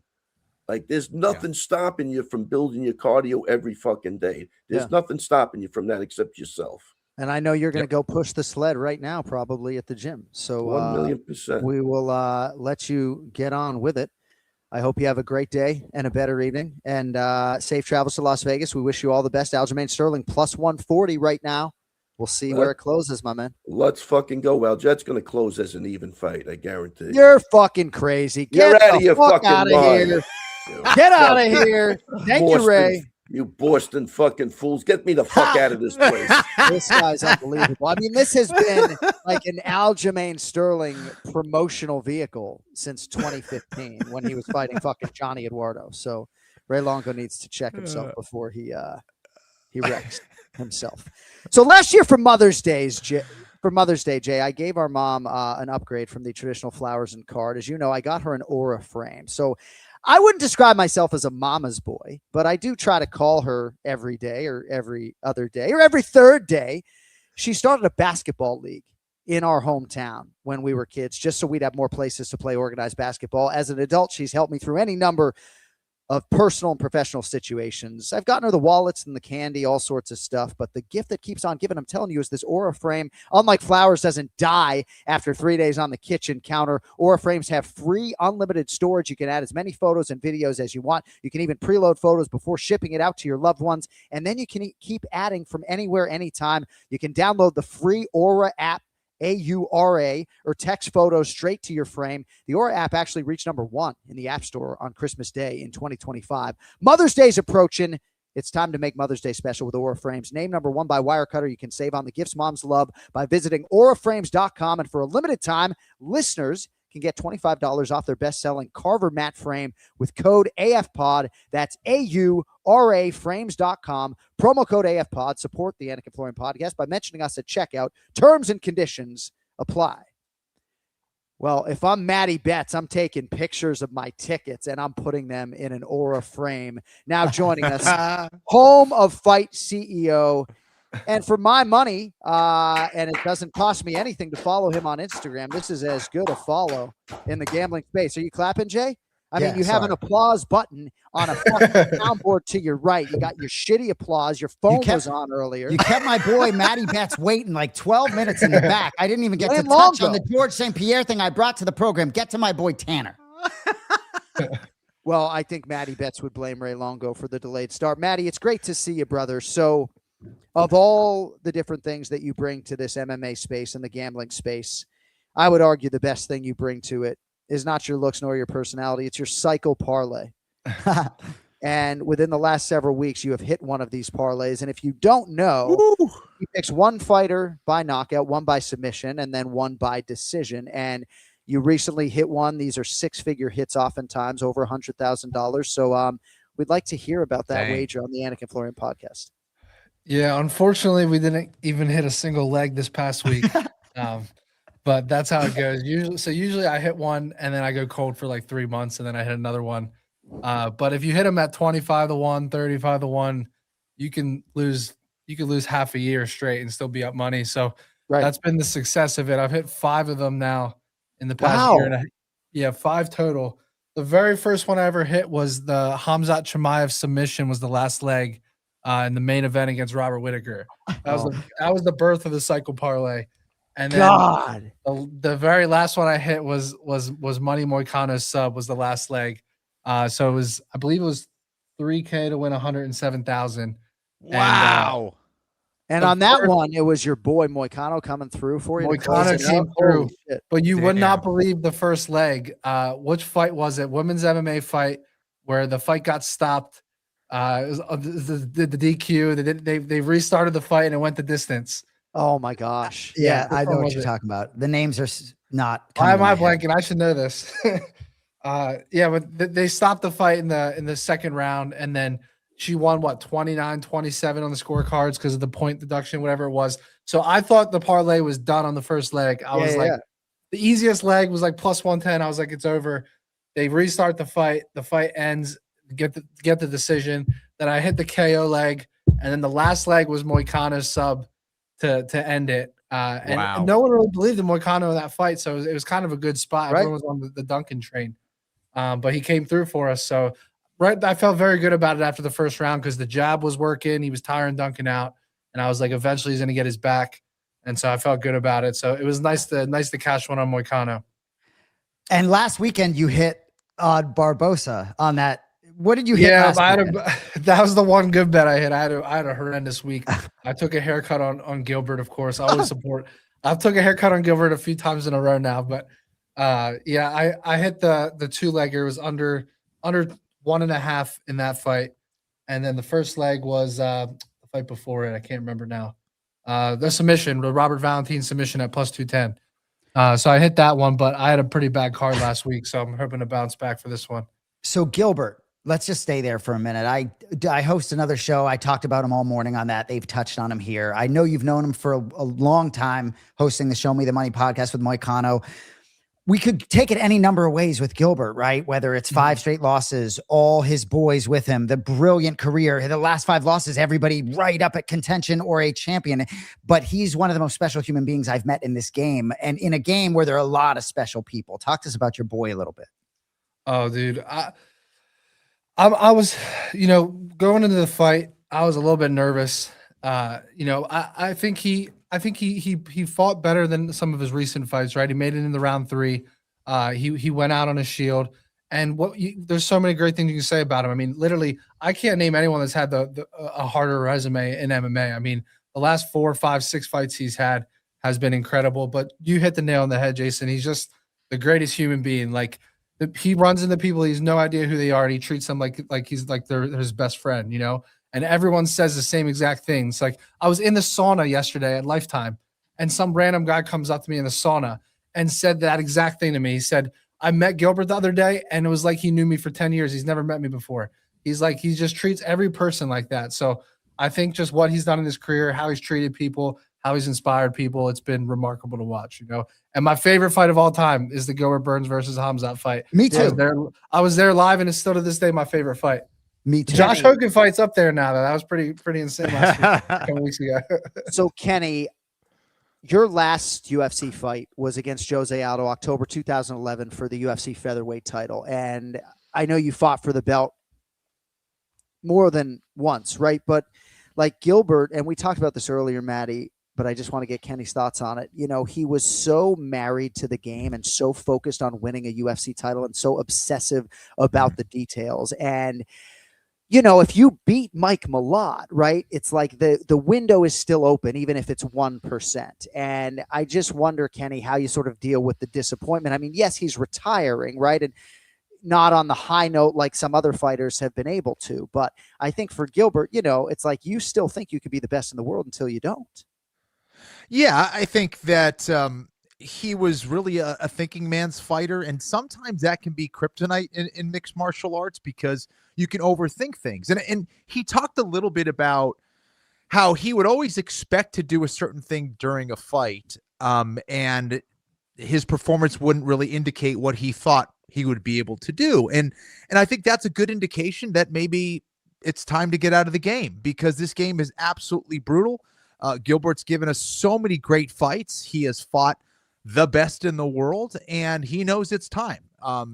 Like, there's nothing stopping you from building your cardio every fucking day. There's nothing stopping you from that except yourself. And I know you're going to go push the sled right now, probably at the gym. So 1,000,000%. we will let you get on with it. I hope you have a great day and a better evening, and safe travels to Las Vegas. We wish you all the best. Aljamain Sterling plus 140 right now. We'll see where it closes, my man. Let's fucking go. Well, Jet's going to close as an even fight, I guarantee. You're fucking crazy. You're out of your fucking mind. Here. Get out of here. Thank you, Ray. You Boston fucking fools. Get me the fuck out of this place. This guy's unbelievable. I mean, this has been like an Aljamain Sterling promotional vehicle since 2015 when he was fighting fucking Johnny Eduardo. So Ray Longo needs to check himself before he wrecks himself. So last year for Mother's Day, Jay, I gave our mom an upgrade from the traditional flowers and card. As you know, I got her an aura frame. So I wouldn't describe myself as a mama's boy, but I do try to call her every day or every other day or every third day. She started a basketball league in our hometown when we were kids, just so we'd have more places to play organized basketball. As an adult, she's helped me through any number of personal and professional situations. I've gotten her the wallets and the candy, all sorts of stuff, but the gift that keeps on giving, I'm telling you, is this aura frame. Unlike flowers, doesn't die after 3 days on the kitchen counter. Aura frames have free unlimited storage. You can add as many photos and videos as you want. You can even preload photos before shipping it out to your loved ones, and then you can keep adding from anywhere, anytime. You can download the free Aura app, AURA, or text photos straight to your frame. The Aura app actually reached #1 in the App Store on Christmas Day in 2025. Mother's Day is approaching. It's time to make Mother's Day special with Aura Frames. Named #1 by Wirecutter. You can save on the gifts moms love by visiting auraframes.com. And for a limited time, listeners can get $25 off their best-selling Carver mat frame with code AFPOD. That's AURAFrames.com. Promo code AFPOD. Support the Anik and Florian podcast by mentioning us at checkout. Terms and conditions apply. Well, if I'm Matty Betts, I'm taking pictures of my tickets and I'm putting them in an aura frame. Now joining us, home of Fight CEO. And for my money, and it doesn't cost me anything to follow him on Instagram, this is as good a follow in the gambling space. Are you clapping, Jay? I mean, you have an applause button on a fucking soundboard to your right. You got your shitty applause. Your phone was on earlier. You kept my boy Matty Betts waiting like 12 minutes in the back. I didn't even get to touch on the Georges St-Pierre thing I brought to the program. Get to my boy Tanner. Well, I think Matty Betts would blame Ray Longo for the delayed start. Matty, it's great to see you, brother. So of all the different things that you bring to this MMA space and the gambling space, I would argue the best thing you bring to it is not your looks nor your personality. It's your cycle parlay. And within the last several weeks, you have hit one of these parlays. And if you don't know, he picks one fighter by knockout, one by submission, and then one by decision. And you recently hit one. These are six-figure hits oftentimes, over $100,000. So we'd like to hear about that wager on the Anik and Florian podcast. Yeah, unfortunately, we didn't even hit a single leg this past week. But that's how it goes. Usually I hit one and then I go cold for like 3 months and then I hit another one. But if you hit them at 25-1, 35-1, you can lose half a year straight and still be up money. So that's been the success of it. I've hit 5 of them now in the past year. And yeah, 5 total. The very first one I ever hit was the Khamzat Chimaev submission, was the last leg in the main event against Robert Whittaker. That was the birth of the cycle parlay. And then the very last one I hit was Money Moicano's sub, was the last leg. So it was, I believe it was $3K to win 107,000. Wow. And on that one, it was your boy Moicano coming through for you. Moicano came through, but you would not believe the first leg. Which fight was it? Women's MMA fight where the fight got stopped. It was the DQ. They restarted the fight and it went the distance. Oh my gosh. Yeah, I which know one what was you're it? talking about. The names are not. Why am coming I to my head. blanking? I should know this. Yeah, but they stopped the fight in the second round, and then she won 29-27 on the scorecards because of the point deduction, whatever it was. So I thought the parlay was done on the first leg. I was like, the easiest leg was like plus 110. I was like, it's over. They restart the fight. The fight ends. Get the decision. Then I hit the KO leg, and then the last leg was Moicano's sub to end it. And no one really believed in Moicano in that fight, so it was kind of a good spot. Right. Everyone was on the Duncan train, but he came through for us. So I felt very good about it after the first round because the jab was working. He was tiring Duncan out, and I was like, eventually he's going to get his back, and so I felt good about it. So it was nice to cash one on Moicano. And last weekend you hit Barbosa on that. What did you hit? Yeah, last that was the one good bet I hit. I had a horrendous week. I took a haircut on Gilbert, of course. I always support. I've took a haircut on Gilbert a few times in a row now, but yeah, I hit the 2-legger. It was under 1.5 in that fight, and then the first leg was the fight before it. I can't remember now. The submission, the Robert Valentin submission at plus 210. So I hit that one, but I had a pretty bad card last week, so I'm hoping to bounce back for this one. So Gilbert, let's just stay there for a minute. I host another show. I talked about him all morning on that. They've touched on him here. I know you've known him for a long time hosting the Show Me the Money podcast with Moicano. We could take it any number of ways with Gilbert, right? Whether it's 5 straight losses, all his boys with him, the brilliant career, the last 5 losses, everybody right up at contention or a champion. But he's one of the most special human beings I've met in this game, and in a game where there are a lot of special people. Talk to us about your boy a little bit. Oh, dude. I was, going into the fight, I was a little bit nervous. I think he fought better than some of his recent fights, right? He made it in the round 3. He went out on a shield, and there's so many great things you can say about him. I mean, literally, I can't name anyone that's had a harder resume in MMA. I mean, the last 4, 5, 6 fights he's had has been incredible. But you hit the nail on the head, Jason. He's just the greatest human being. Like, he runs into people, he has no idea who they are, and he treats them like he's like they're his best friend, and everyone says the same exact things. Like, I was in the sauna yesterday at Lifetime, and some random guy comes up to me in the sauna and said that exact thing to me. He said, I met Gilbert the other day, and it was like he knew me for 10 years. He's never met me before. He's like, he just treats every person like that. So I think just what he's done in his career, how he's treated people, how he's inspired people, it's been remarkable to watch, And my favorite fight of all time is the Gilbert Burns versus Hamzat fight. Me too. I was there live, and it's still to this day my favorite fight. Me too. Josh Hogan fight's up there now, though. That was pretty insane last week, a couple weeks ago. So, Kenny, your last UFC fight was against Jose Aldo, October 2011, for the UFC featherweight title. And I know you fought for the belt more than once, right? But like Gilbert, and we talked about this earlier, Matty, but I just want to get Kenny's thoughts on it. He was so married to the game and so focused on winning a UFC title and so obsessive about the details. And if you beat Mike Malott, right, it's like the window is still open, even if it's 1%. And I just wonder, Kenny, how you sort of deal with the disappointment. I mean, yes, he's retiring, right? And not on the high note like some other fighters have been able to. But I think for Gilbert, it's like you still think you could be the best in the world until you don't. Yeah, I think that he was really a thinking man's fighter, and sometimes that can be kryptonite in mixed martial arts because you can overthink things. And he talked a little bit about how he would always expect to do a certain thing during a fight, and his performance wouldn't really indicate what he thought he would be able to do. And I think that's a good indication that maybe it's time to get out of the game because this game is absolutely brutal. Gilbert's given us so many great fights. He has fought the best in the world, and he knows it's time.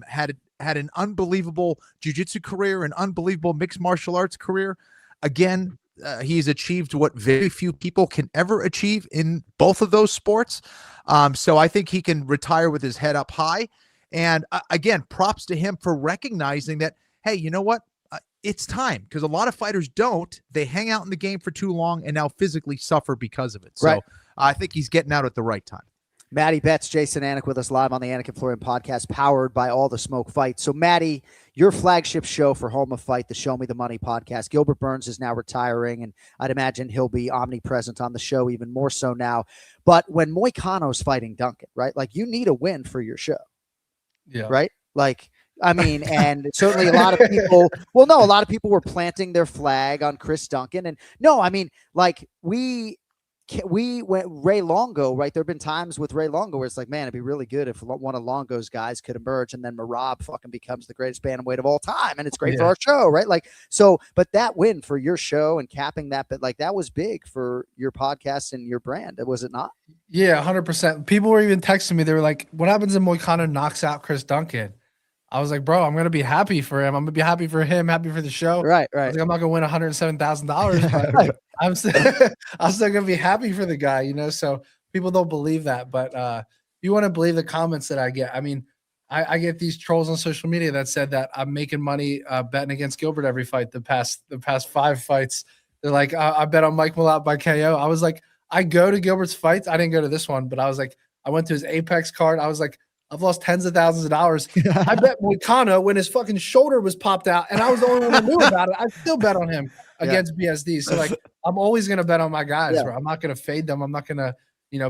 Had an unbelievable jiu-jitsu career, an unbelievable mixed martial arts career. Again, he's achieved what very few people can ever achieve in both of those sports. So I think he can retire with his head up high. And again, props to him for recognizing that, hey, you know what? It's time, because a lot of fighters don't. They hang out in the game for too long and now physically suffer because of it. So Right. I think he's getting out at the right time. Matty Betts, Jason Anik with us live on the Anik and Florian podcast, powered by All the Smoke Fights. So, Matty, your flagship show for Home of Fight, the Show Me the Money podcast. Gilbert Burns is now retiring, and I'd imagine he'll be omnipresent on the show even more so now. But when Moicano's fighting Duncan, right? Like, you need a win for your show. Yeah. Right? Like, I mean, and certainly a lot of people, a lot of people were planting their flag on Chris Duncan. And no, I mean, like, we went Ray Longo, right? There have been times with Ray Longo where it's like, man, it'd be really good if one of Longo's guys could emerge, and then Merab fucking becomes the greatest bantamweight of all time, and it's great for our show, right? Like, so, but that win for your show and capping that, but like that was big for your podcast and your brand, was it not? Yeah, 100%. People were even texting me. They were like, what happens if Moicano knocks out Chris Duncan? I was like, bro, I'm going to be happy for him. I'm going to be happy for him, happy for the show. Right. I was like, I'm not going to win $107,000, but I'm still going to be happy for the guy, you know? So people don't believe that, but you want to believe the comments that I get. I mean, I get these trolls on social media that said that I'm making money betting against Gilbert every fight. The past 5 fights, they're like, I bet on Mike Malott by KO. I was like, I go to Gilbert's fights. I didn't go to this one, but I was like, I went to his Apex card. I was like, I've lost tens of thousands of dollars. I bet Moicano when his fucking shoulder was popped out, and I was the only one who knew about it. I still bet on him against BSD. So like, I'm always gonna bet on my guys, bro. I'm not gonna fade them. I'm not gonna,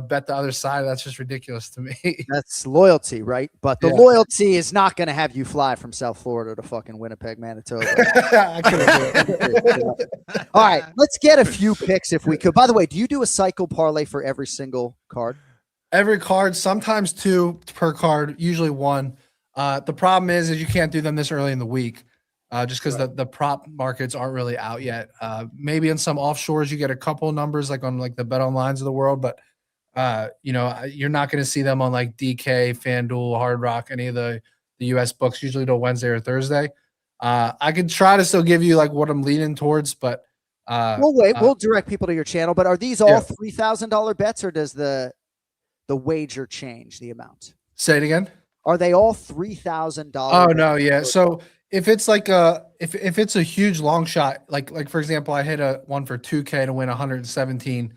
bet the other side. That's just ridiculous to me. That's loyalty, right? But the loyalty is not gonna have you fly from South Florida to fucking Winnipeg, Manitoba. I couldn't do it. All right, let's get a few picks if we could. By the way, do you do a cycle parlay for every single card? Every card, sometimes 2 per card, usually 1. The problem is you can't do them this early in the week, just because the prop markets aren't really out yet. Maybe in some offshores you get a couple numbers, like on like the Bet Onlines of the world, but you're not going to see them on like DK, FanDuel, Hard Rock, any of the US books. Usually till Wednesday or Thursday. I could try to still give you like what I'm leaning towards, but we'll direct people to your channel. But are these all $3,000 bets, or does the wager change the amount? Say it again. Are they all $3,000? Oh no, yeah. So if it's like if it's a huge long shot, like for example, I hit a one for 2K to win 117.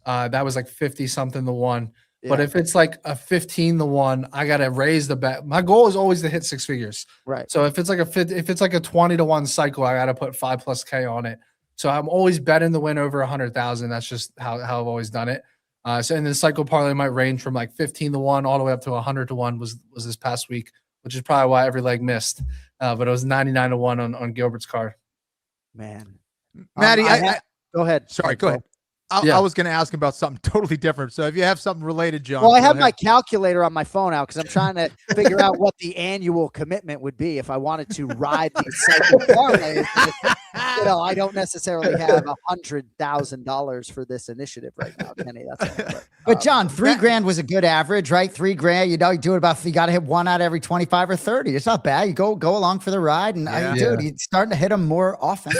That was like 50 something to 1. Yeah. But if it's like a 15 to 1, I gotta raise the bet. My goal is always to hit 6 figures. Right. So if it's like a 20 to 1 cycle, I gotta put 5+K on it. So I'm always betting to win over 100,000. That's just how I've always done it. So and the cycle parlay might range from like 15 to 1 all the way up to 100 to 1 was this past week, which is probably why every leg missed. But it was 99 to 1 on Gilbert's card. Man, Matty, go ahead. Sorry, go ahead. I was going to ask about something totally different. So if you have something related, John. Well, I have my calculator on my phone out because I'm trying to figure out what the annual commitment would be if I wanted to ride these cycle parlays. I don't necessarily have $100,000 for this initiative right now, Kenny. That's but John, $3,000 was a good average, right? $3,000. You do it about. You got to hit one out every 25 or 30. It's not bad. You go along for the ride, and dude, you're starting to hit them more often.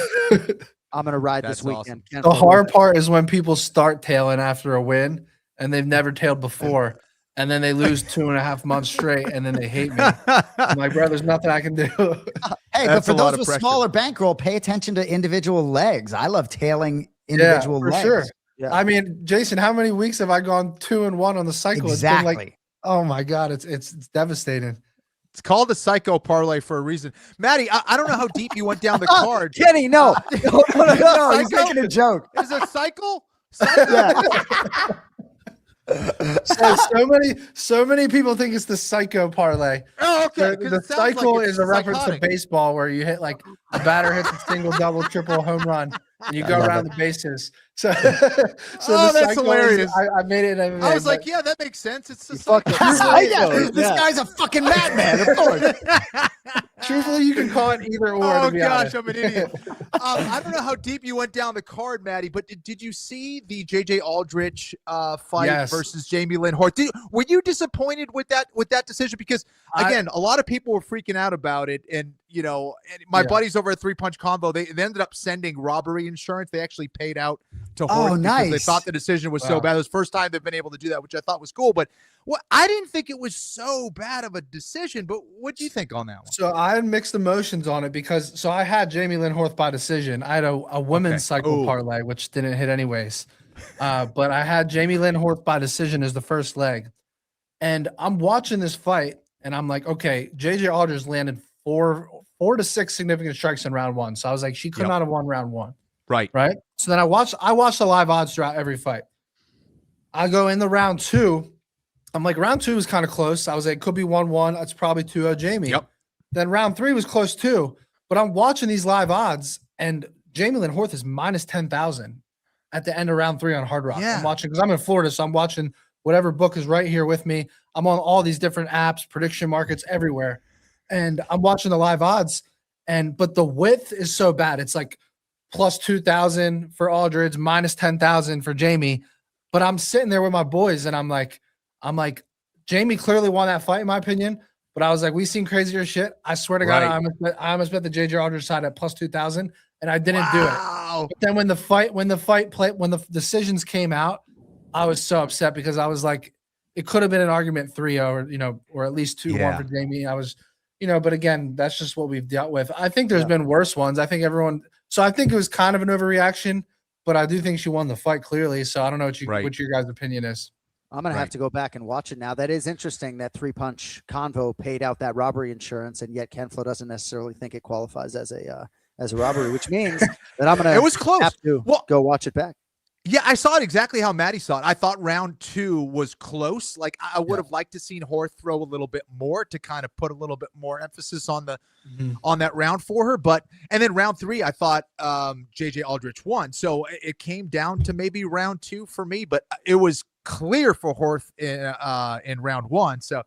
I'm going to ride this weekend. Awesome. The hard part is when people start tailing after a win and they've never tailed before, and then they lose 2.5 months straight, and then they hate me. I'm like, bro, there's nothing I can do. Hey, but for those with smaller bankroll, pay attention to individual legs. I love tailing individual legs. Sure. Yeah. I mean, Jason, how many weeks have I gone 2-1 on the cycle? Exactly. It's been like, oh my God, it's devastating. It's called a psycho parlay for a reason. Matty, I don't know how deep you went down the card. Kenny, no. No, he's making a joke. Is it a cycle? Yeah. So many people think it's the psycho parlay. Oh, okay. The cycle is a reference to baseball where you hit like a batter hits a single, double, triple, home run, and you go around the bases. So that's hilarious. I made it. I was like, yeah, that makes sense. It's the cycle. This guy's a fucking madman. Of course. Truthfully, you can call it either or. Oh gosh, I'm an idiot. I don't know how deep you went down the card, Matty, but did you see the JJ Aldrich fight versus Jamie Lynn Hort? Were you disappointed with that decision? Because again, a lot of people were freaking out about it, and my buddies over at 3 Punch Combo, they ended up sending robbery insurance. They actually paid out to Hort because they thought the decision was so bad. It was the first time they've been able to do that, which I thought was cool. But I didn't think it was so bad of a decision. But what do you think on that one? So I had mixed emotions on it because I had Jamie Lynn Hort by decision. I had a women's cycle parlay, which didn't hit anyways. But I had Jamie Lynn Hort by decision as the first leg. And I'm watching this fight, and I'm like, okay, JJ Aldridge landed four to six significant strikes in round one. So I was like, she could not have won round one. Right. Right. So then I watched the live odds throughout every fight. I go in the round two. I'm like, round two was kind of close. I was like, could be 1-1. That's probably 2-0 Jamie. Yep. Then round three was close too. But I'm watching these live odds, and Jamie Lynn Horth is minus 10,000 at the end of round three on Hard Rock. Yeah. I'm watching because I'm in Florida, so I'm watching whatever book is right here with me. I'm on all these different apps, prediction markets everywhere, and I'm watching the live odds. But the width is so bad. It's like plus 2,000 for Aldridge, minus 10,000 for Jamie. But I'm sitting there with my boys, and I'm like, Jamie clearly won that fight in my opinion. But I was like, we've seen crazier shit. I swear to God, I almost bet the JJ Aldridge side at plus 2,000, and I didn't do it. But then when the decisions came out, I was so upset because I was like, it could have been an argument 3-0 or at least 2-1 for Jamie. I was, but again, that's just what we've dealt with. I think there's been worse ones. I think it was kind of an overreaction, but I do think she won the fight clearly. So I don't know what your guys' opinion is. I'm going to have to go back and watch it now. That is interesting that 3-punch Convo paid out that robbery insurance, and yet Ken Flo doesn't necessarily think it qualifies as a robbery, which means that I'm going It was close. Have to go watch it back. Yeah, I saw it exactly how Maddie saw it. I thought round two was close. Like I would have liked to seen Horth throw a little bit more to kind of put a little bit more emphasis on the on that round for her. And then round three, I thought JJ Aldrich won. So it came down to maybe round two for me, but it was clear for Horth in round one. So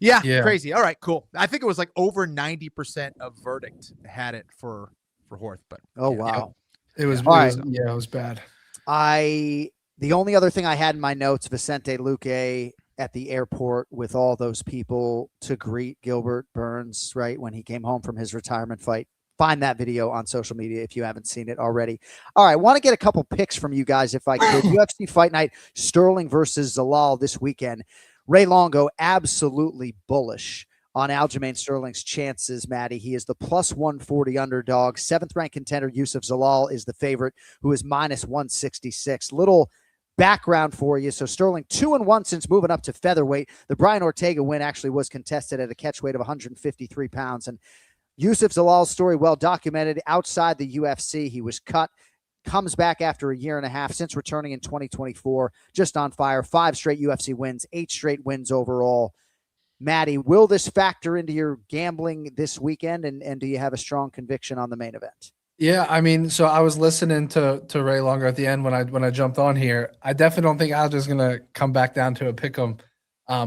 yeah, crazy. All right, cool. I think it was like over 90% of verdict had it for Horth. But wow, it was it was bad. The only other thing I had in my notes, Vicente Luque at the airport with all those people to greet Gilbert Burns, right, when he came home from his retirement fight. Find that video on social media if you haven't seen it already. All right, I want to get a couple picks from you guys if I could. UFC Fight Night Sterling versus Zalal this weekend. Ray Longo, absolutely bullish on Aljamain Sterling's chances, Matty. He is the plus 140 underdog. 7th-ranked contender Yusef Zalal is the favorite, who is minus 166. Little background for you. So Sterling 2-1 since moving up to featherweight. The Brian Ortega win actually was contested at a catch weight of 153 pounds. And Yusef Zalal's story well documented outside the UFC. He was cut, comes back after a year and a half since returning in 2024, just on fire. 5 straight UFC wins, 8 straight wins overall. Matty, will this factor into your gambling this weekend? And do you have a strong conviction on the main event? Yeah, I mean, so I was listening to Ray Longo at the end when I jumped on here. I definitely don't think Alja's going to come back down to a pick'em,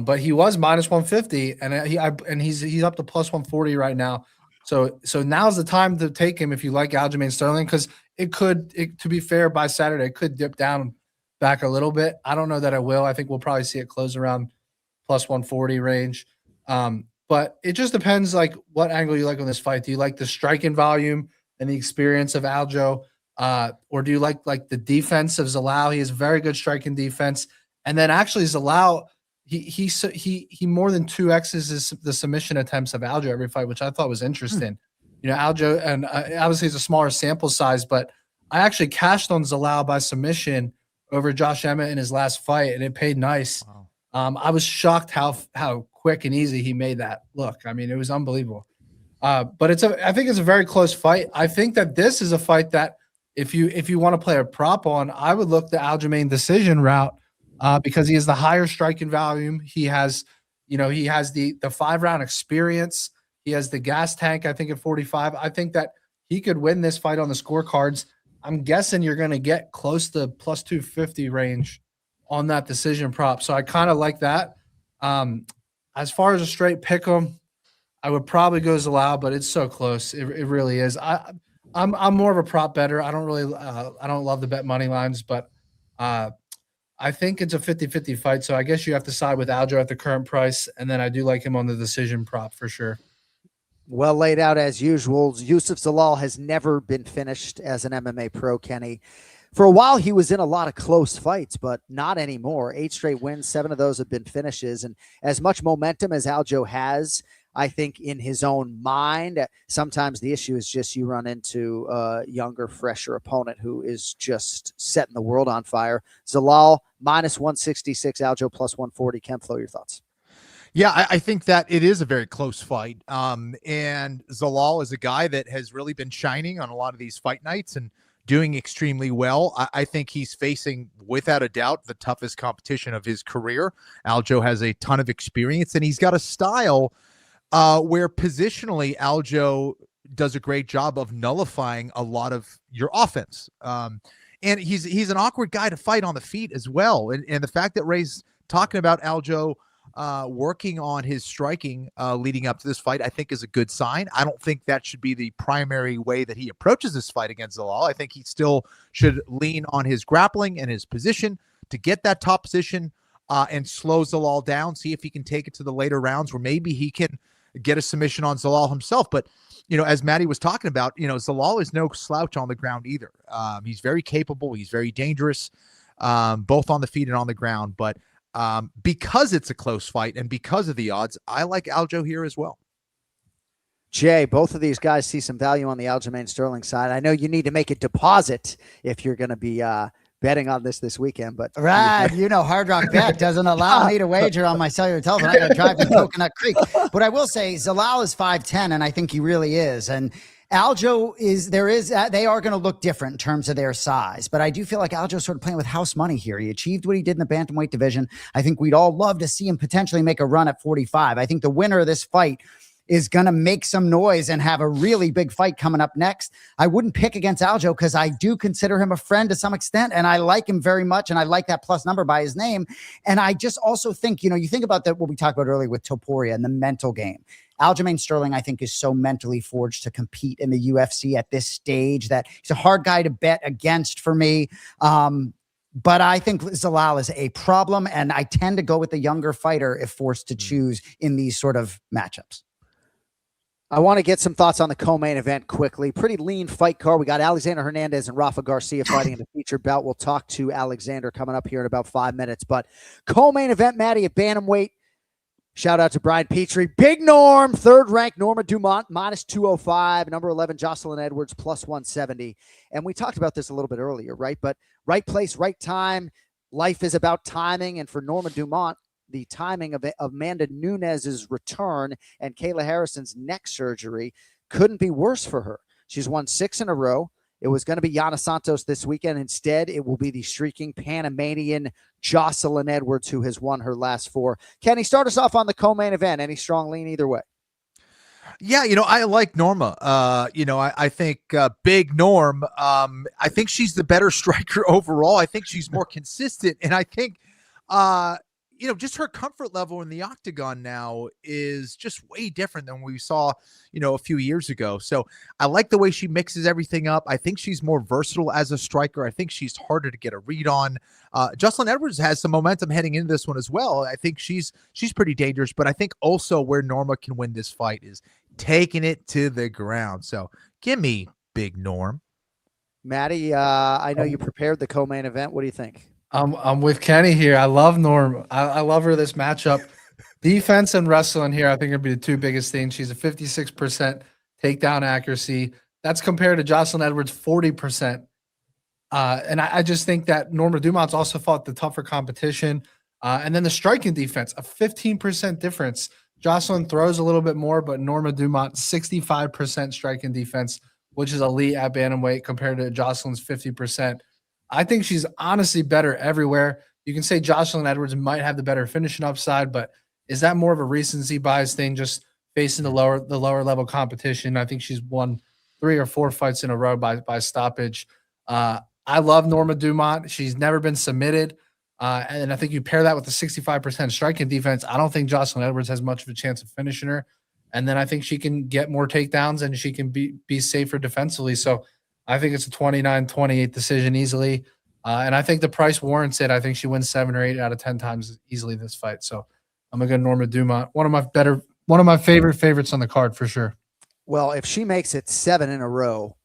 but he was minus 150, and he's up to plus 140 right now. So now's the time to take him if you like Aljamain Sterling, because to be fair, by Saturday it could dip down back a little bit. I don't know that it will. I think we'll probably see it close around plus 140 range. But it just depends like what angle you like on this fight. Do you like the striking volume and the experience of Aljo? Or do you like the defense of Zalal? He has very good striking defense. And then actually Zalal, he more than 2x's the submission attempts of Aljo every fight, which I thought was interesting. Aljo, and obviously it's a smaller sample size, but I actually cashed on Zalal by submission over Josh Emmett in his last fight, and it paid nice. Wow. I was shocked how quick and easy he made that look. I mean, it was unbelievable. But I think it's a very close fight. I think that this is a fight that if you want to play a prop on, I would look the Aljamain decision route because he has the higher striking volume. He has the 5-round experience. He has the gas tank, I think, at 45. I think that he could win this fight on the scorecards. I'm guessing you're going to get close to plus 250 range on that decision prop. So I kind of like that. As far as a straight pick 'em, I would probably go Zalal, but it's so close. It really is. I'm more of a prop better. I don't really I don't love the bet money lines, but I think it's a 50-50 fight. So I guess you have to side with Aljo at the current price, and then I do like him on the decision prop for sure. Well laid out as usual. Yusef Zalal has never been finished as an MMA pro, Kenny. For a while, he was in a lot of close fights, but not anymore. 8 straight wins, 7 of those have been finishes. And as much momentum as Aljo has, I think in his own mind, sometimes the issue is just you run into a younger, fresher opponent who is just setting the world on fire. Zalal, minus 166, Aljo plus 140. Ken Flo, your thoughts? Yeah, I think that it is a very close fight. And Zalal is a guy that has really been shining on a lot of these fight nights and doing extremely well. I think he's facing, without a doubt, the toughest competition of his career. Aljo has a ton of experience, and he's got a style where positionally Aljo does a great job of nullifying a lot of your offense. And he's an awkward guy to fight on the feet as well. And the fact that Ray's talking about Aljo working on his striking leading up to this fight, I think is a good sign. I don't think that should be the primary way that he approaches this fight against Zalal. I think he still should lean on his grappling and his position to get that top position and slow Zalal down, see if he can take it to the later rounds where maybe he can get a submission on Zalal himself. But, you know, as Matty was talking about, you know, Zalal is no slouch on the ground either. He's very capable. He's very dangerous, both on the feet and on the ground. But because it's a close fight and because of the odds, I like Aljo here as well. Jay, both of these guys see some value on the Aljamain Sterling side. I know you need to make a deposit if you're going to be betting on this weekend, but right, you know, Hard Rock Bet doesn't allow me to wager on my cellular telephone. I got to drive to Coconut Creek. But I will say Zalal is 5'10", and I think he really is. And Aljo they are going to look different in terms of their size, but I do feel like Aljo's sort of playing with house money here. He achieved what he did in the bantamweight division. I think we'd all love to see him potentially make a run at 45. I think the winner of this fight is going to make some noise and have a really big fight coming up next. I wouldn't pick against Aljo because I do consider him a friend to some extent, and I like him very much, and I like that plus number by his name. And I just also think, you know, you think about what we talked about earlier with Topuria and the mental game. Aljamain Sterling, I think, is so mentally forged to compete in the UFC at this stage that he's a hard guy to bet against for me. But I think Zalal is a problem, and I tend to go with the younger fighter if forced to choose in these sort of matchups. I want to get some thoughts on the co-main event quickly. Pretty lean fight card. We got Alexander Hernandez and Rafa Garcia fighting in the featured bout. We'll talk to Alexander coming up here in about 5 minutes. But co-main event, Matty, at bantamweight. Shout out to Brian Petrie. Big Norm, third ranked Norma Dumont, minus 205. Number 11, Jocelyn Edwards, plus 170. And we talked about this a little bit earlier, right? But right place, right time. Life is about timing. And for Norma Dumont, the timing of Amanda Nunes's return and Kayla Harrison's neck surgery couldn't be worse for her. She's won 6 in a row. It was going to be Yana Santos this weekend. Instead, it will be the streaking Panamanian Jocelyn Edwards, who has won her last 4. Kenny, start us off on the co-main event. Any strong lean either way? Yeah, you know, I like Norma. You know, I think Big Norm, I think she's the better striker overall. I think she's more consistent. And I think, you know, just her comfort level in the octagon now is just way different than we saw, you know, a few years ago. So I like the way she mixes everything up. I think she's more versatile as a striker. I think she's harder to get a read on. Jocelyn Edwards has some momentum heading into this one as well. I think she's pretty dangerous, but I think also where Norma can win this fight is taking it to the ground. So give me Big Norm. Matty, I know you prepared the co-main event. What do you think? I'm with Kenny here. I love Norm. I love her this matchup. Defense and wrestling here, I think, would be the 2 biggest things. She's a 56% takedown accuracy. That's compared to Jocelyn Edwards' 40%. And I just think that Norma Dumont's also fought the tougher competition. And then the striking defense, a 15% difference. Jocelyn throws a little bit more, but Norma Dumont, 65% striking defense, which is elite at bantamweight compared to Jocelyn's 50%. I think she's honestly better everywhere. You can say Jocelyn Edwards might have the better finishing upside, but is that more of a recency bias thing, just facing the lower level competition? I think she's won 3 or 4 fights in a row by stoppage. I love Norma Dumont. She's never been submitted. And I think you pair that with the 65% striking defense. I don't think Jocelyn Edwards has much of a chance of finishing her. And then I think she can get more takedowns and she can be safer defensively. So I think it's a 29-28 decision easily. And I think the price warrants it. I think she wins 7 or 8 out of 10 times easily this fight. So I'm going to go Norma Dumont. One of my favorites on the card for sure. Well, if she makes it 7 in a row,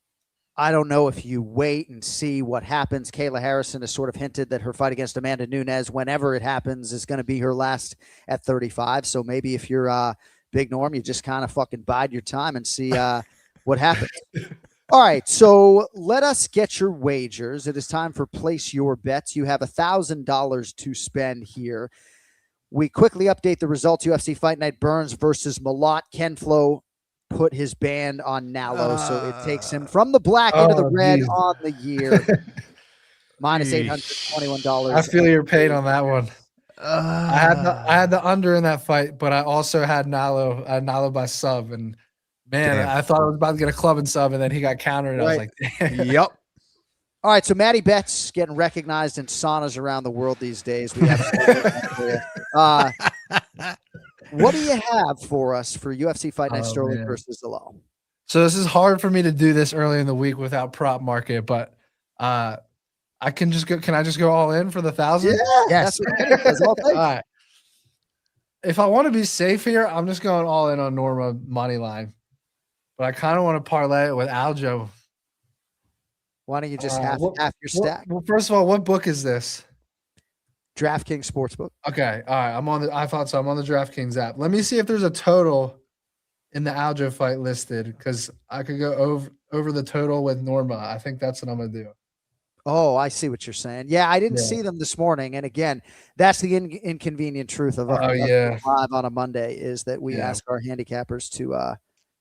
I don't know if you wait and see what happens. Kayla Harrison has sort of hinted that her fight against Amanda Nunes, whenever it happens, is going to be her last at 35. So maybe if you're Big Norm, you just kind of fucking bide your time and see what happens. All right, so let us get your wagers. It is time for Place Your Bets. You have $1,000 to spend here. We quickly update the results. UFC Fight Night Burns versus Malott. Ken Flo put his band on Nalo, so it takes him from the black into the red on the year. Minus $821. I feel your pain on that one. I had the under in that fight, but I also had Nalo by sub, and man, I thought I was about to get a club and sub, and then he got countered, and I was like, yep. All right, so Matty Betts getting recognized in saunas around the world these days. We have what do you have for us for UFC Fight Night Sterling versus Zalal? So this is hard for me to do this early in the week without prop market, but I can just go. Can I just go all in for the 1,000? Yes. All right. If I want to be safe here, I'm just going all in on Norma money line, but I kind of want to parlay it with Aljo. Why don't you just half your stack? Well, first of all, what book is this? DraftKings Sportsbook. Okay, all right. I'm on the DraftKings app. Let me see if there's a total in the Aljo fight listed, because I could go over the total with Norma. I think that's what I'm gonna do. Oh, I see what you're saying. Yeah, I didn't see them this morning. And again, that's the inconvenient truth of live on a Monday, is that we ask our handicappers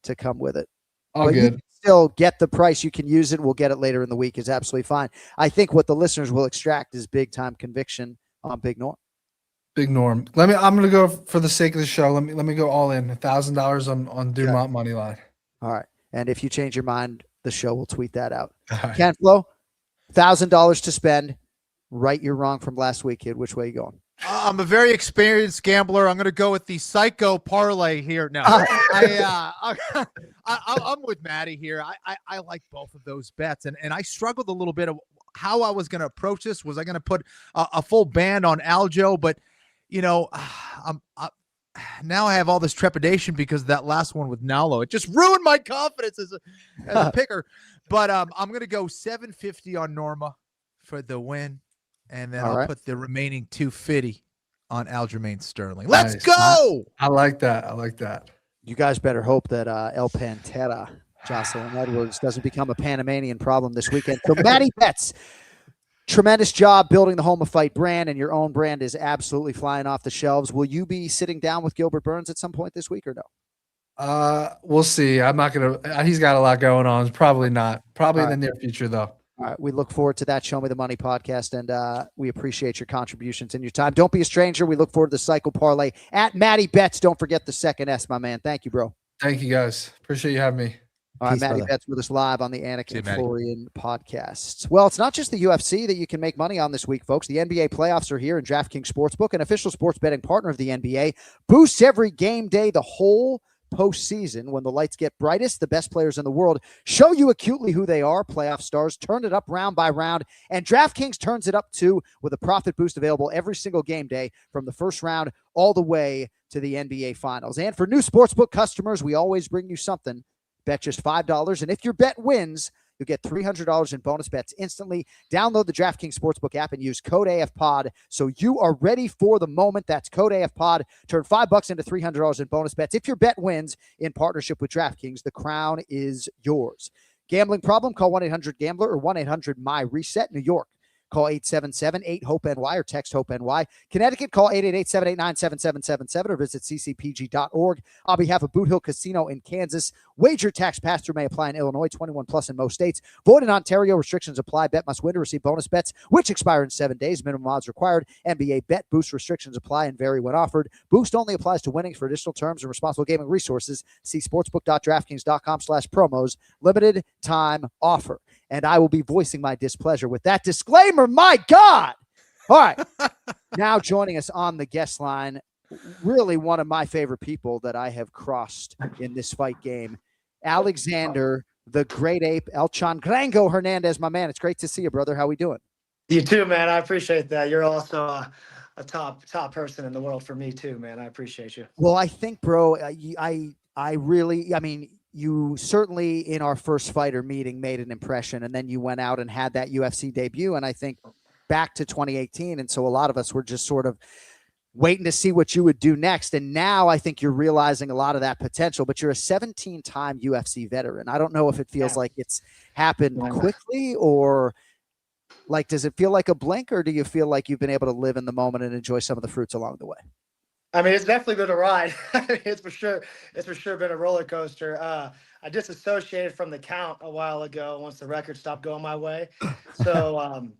to come with it. Oh, but good. You can still get the price. You can use it. We'll get it later in the week. Is absolutely fine. I think what the listeners will extract is big time conviction on Big Norm. Big Norm. I'm gonna go for the sake of the show. Let me go all in. $1,000 on Dumont money line. All right. And if you change your mind, the show will tweet that out. Right. Ken Flo, $1,000 to spend. Right your wrong from last week, kid. Which way you going? I'm a very experienced gambler. I'm going to go with the psycho parlay here. No, I'm with Matty here. I like both of those bets, and I struggled a little bit of how I was going to approach this. Was I going to put a full band on Aljo? But now I have all this trepidation because of that last one with Nalo. It just ruined my confidence as a picker. But I'm going to go $750 on Norma for the win. And then I'll put the remaining $250 on Aljamain Sterling. Let's go. I like that. I like that. You guys better hope that El Pantera, Jocelyn Edwards, doesn't become a Panamanian problem this weekend. So Matty Betts, tremendous job building the Home of Fight brand, and your own brand is absolutely flying off the shelves. Will you be sitting down with Gilbert Burns at some point this week or no? We'll see. I'm not going to – he's got a lot going on. Probably not. Probably in the near future, though. All right, we look forward to that Show Me the Money podcast, and we appreciate your contributions and your time. Don't be a stranger. We look forward to the Cycle Parlay at Matty Betts. Don't forget the second S, my man. Thank you, bro. Thank you, guys. Appreciate you having me. All right, Matty Betts with us live on the Anik and Florian podcast. Well, it's not just the UFC that you can make money on this week, folks. The NBA playoffs are here, and DraftKings Sportsbook, an official sports betting partner of the NBA, boosts every game day the whole postseason. When the lights get brightest, the best players in the world show you acutely who they are. Playoff stars turn it up round by round, and DraftKings turns it up too, with a profit boost available every single game day from the first round all the way to the NBA Finals. And for new sportsbook customers, we always bring you something. Bet just $5, and if your bet wins, you'll get $300 in bonus bets instantly. Download the DraftKings Sportsbook app and use code AFPOD so you are ready for the moment. That's code AFPOD. Turn $5 into $300 in bonus bets. If your bet wins in partnership with DraftKings, the crown is yours. Gambling problem? Call 1-800-GAMBLER or 1-800-MY-RESET. New York, call 877-8-HOPE-NY or text HOPE-NY. Connecticut, call 888-789-7777 or visit ccpg.org. On behalf of Boot Hill Casino in Kansas, wager tax pass-through may apply in Illinois, 21 plus in most states. Void in Ontario. Restrictions apply. Bet must win to receive bonus bets, which expire in 7 days. Minimum odds required. NBA bet boost restrictions apply and vary when offered. Boost only applies to winnings. For additional terms and responsible gaming resources, see sportsbook.draftkings.com/promos. Limited time offer. And I will be voicing my displeasure with that disclaimer. My God. All right. Now joining us on the guest line, really one of my favorite people that I have crossed in this fight game, Alexander, the Great Ape, El Changrango Hernandez, my man. It's great to see you, brother. How we doing? You too, man. I appreciate that. You're also a top person in the world for me too, man. I appreciate you. Well, I think, bro, I mean, you certainly in our first fighter meeting made an impression, and then you went out and had that UFC debut. And I think back to 2018. And so a lot of us were just sort of waiting to see what you would do next. And now I think you're realizing a lot of that potential, but you're a 17-time UFC veteran. I don't know if it feels like it's happened quickly, or like, does it feel like a blink, or do you feel like you've been able to live in the moment and enjoy some of the fruits along the way? I mean, it's definitely been a ride. It's for sure. It's for sure been a roller coaster. I disassociated from the count a while ago once the record stopped going my way. So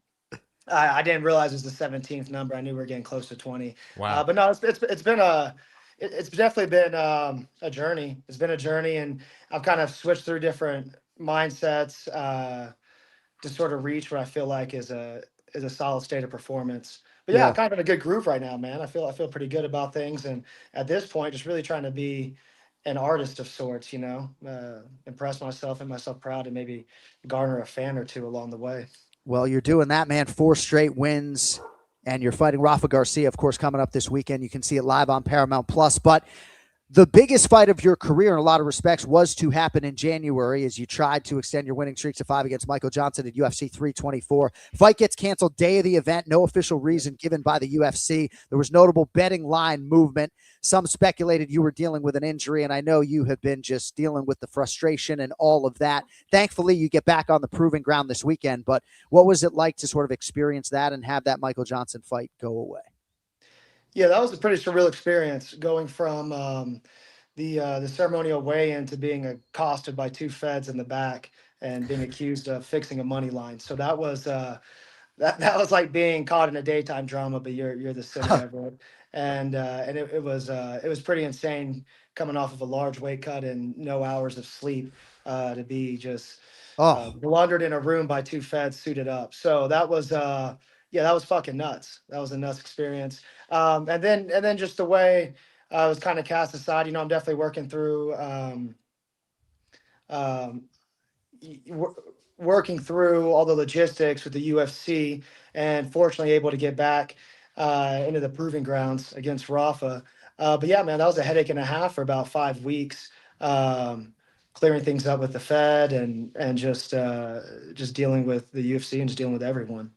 I didn't realize it was the 17th number. I knew we were getting close to 20. Wow. But no, it's been it's definitely been a journey. It's been a journey, and I've kind of switched through different mindsets to sort of reach what I feel like is a solid state of performance. But yeah, I'm kind of in a good groove right now, man. I feel pretty good about things, and at this point, just really trying to be an artist of sorts, impress myself and myself proud, and maybe garner a fan or two along the way. Well, you're doing that, man. 4 straight wins, and you're fighting Rafa Garcia, of course, coming up this weekend. You can see it live on Paramount Plus. But the biggest fight of your career, in a lot of respects, was to happen in January as you tried to extend your winning streak to 5 against Michael Johnson at UFC 324. Fight gets canceled day of the event. No official reason given by the UFC. There was notable betting line movement. Some speculated you were dealing with an injury, and I know you have been just dealing with the frustration and all of that. Thankfully, you get back on the proving ground this weekend, but what was it like to sort of experience that and have that Michael Johnson fight go away? Yeah, that was a pretty surreal experience, going from the ceremonial weigh-in to being accosted by 2 feds in the back and being accused of fixing a money line. So that was that was like being caught in a daytime drama, but you're the center of it. And it was pretty insane, coming off of a large weight cut and no hours of sleep, to be just blundered in a room by 2 feds suited up. So that was that was fucking nuts. That was a nuts experience. And then just the way I was kind of cast aside, I'm definitely working through working through all the logistics with the UFC, and fortunately able to get back into the proving grounds against Rafa. But yeah, man, that was a headache and a half for about 5 weeks, clearing things up with the Fed and just dealing with the UFC and just dealing with everyone.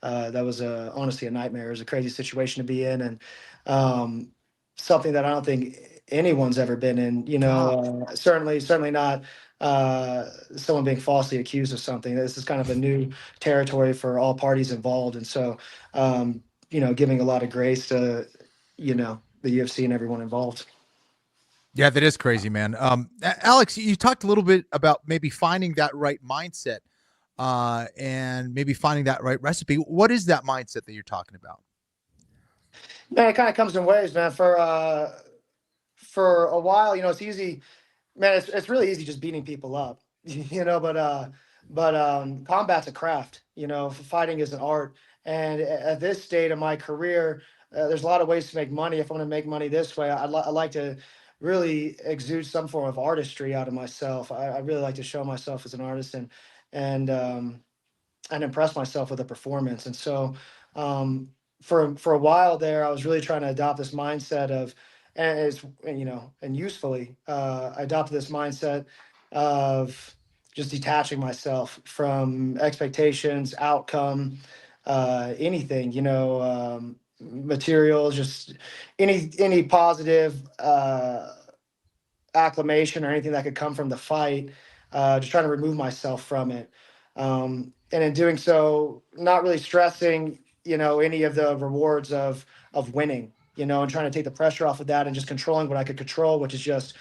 That was honestly a nightmare. It was a crazy situation to be in, and something that I don't think anyone's ever been in. Certainly not someone being falsely accused of something. This is kind of a new territory for all parties involved, and so giving a lot of grace to the UFC and everyone involved. Yeah, that is crazy, man. Alex, you talked a little bit about maybe finding that right mindset and maybe finding that right recipe. What is that mindset that you're talking about? Man, it kind of comes in waves, man. For a while, it's easy, man. It's really easy just beating people up, but combat's a craft. Fighting is an art. And at this state of my career, there's a lot of ways to make money. If I want to make money this way, I'd like to really exude some form of artistry out of myself. I really like to show myself as an artist and impress myself with a performance. And so for a while there, I was really trying to adopt this mindset of, and usefully, I adopted this mindset of just detaching myself from expectations, outcome, anything, materials, just any positive acclamation or anything that could come from the fight, just trying to remove myself from it. And in doing so, not really stressing, any of the rewards of winning, and trying to take the pressure off of that and just controlling what I could control, which is just,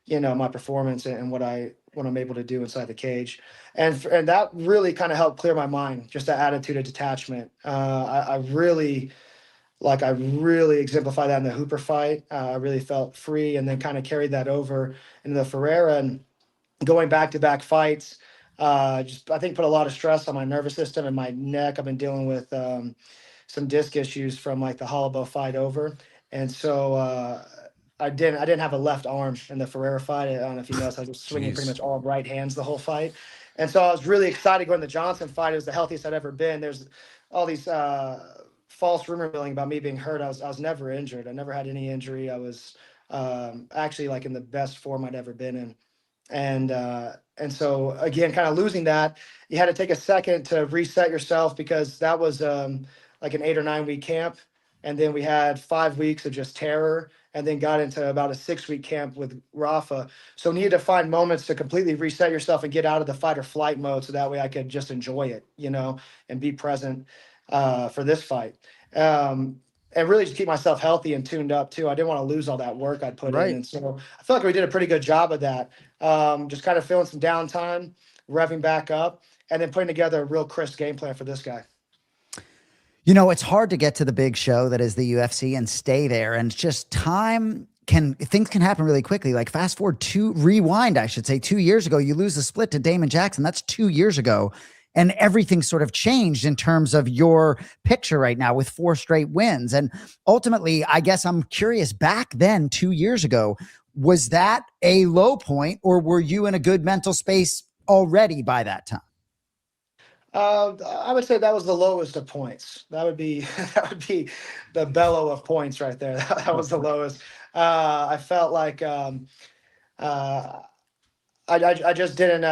my performance and what I'm able to do inside the cage. And that really kind of helped clear my mind, just that attitude of detachment. I really exemplify that in the Hooper fight. I really felt free, and then kind of carried that over into the Ferreira, and going back-to-back fights. I think put a lot of stress on my nervous system and my neck. I've been dealing with some disc issues from like the Hollowbow fight over. And so I didn't have a left arm in the Ferreira fight. I don't know if you noticed, I was swinging pretty much all right hands the whole fight. And so I was really excited going to the Johnson fight. It was the healthiest I'd ever been. There's all these false rumor milling about me being hurt. I was never injured. I never had any injury. I was actually like in the best form I'd ever been in. And so again, kind of losing that, you had to take a second to reset yourself, because that was like an 8 or 9 week camp. And then we had 5 weeks of just terror, and then got into about a 6-week camp with Rafa. So needed to find moments to completely reset yourself and get out of the fight or flight mode, so that way I could just enjoy it, and be present for this fight. And really just keep myself healthy and tuned up too. I didn't want to lose all that work I'd put in. And so I feel like we did a pretty good job of that. Just kind of feeling some downtime, revving back up, and then putting together a real crisp game plan for this guy. You know, it's hard to get to the big show that is the UFC and stay there. And just things can happen really quickly. Like rewind, I should say, 2 years ago, you lose the split to Damon Jackson. That's 2 years ago. And everything sort of changed in terms of your picture right now with 4 straight wins. And ultimately, I guess I'm curious, back then, 2 years ago, was that a low point, or were you in a good mental space already by that time? I would say that was the lowest of points. That would be the bellow of points right there. That was the lowest. I felt like I just didn't.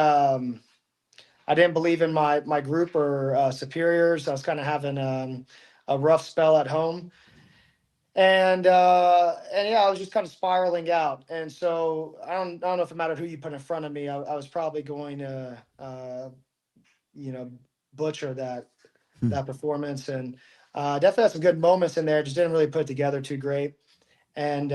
I didn't believe in my group or superiors. I was kind of having a rough spell at home, and yeah, I was just kind of spiraling out. And so I don't know if it mattered who you put in front of me. I was probably going to butcher that performance, and definitely had some good moments in there. Just didn't really put it together too great, and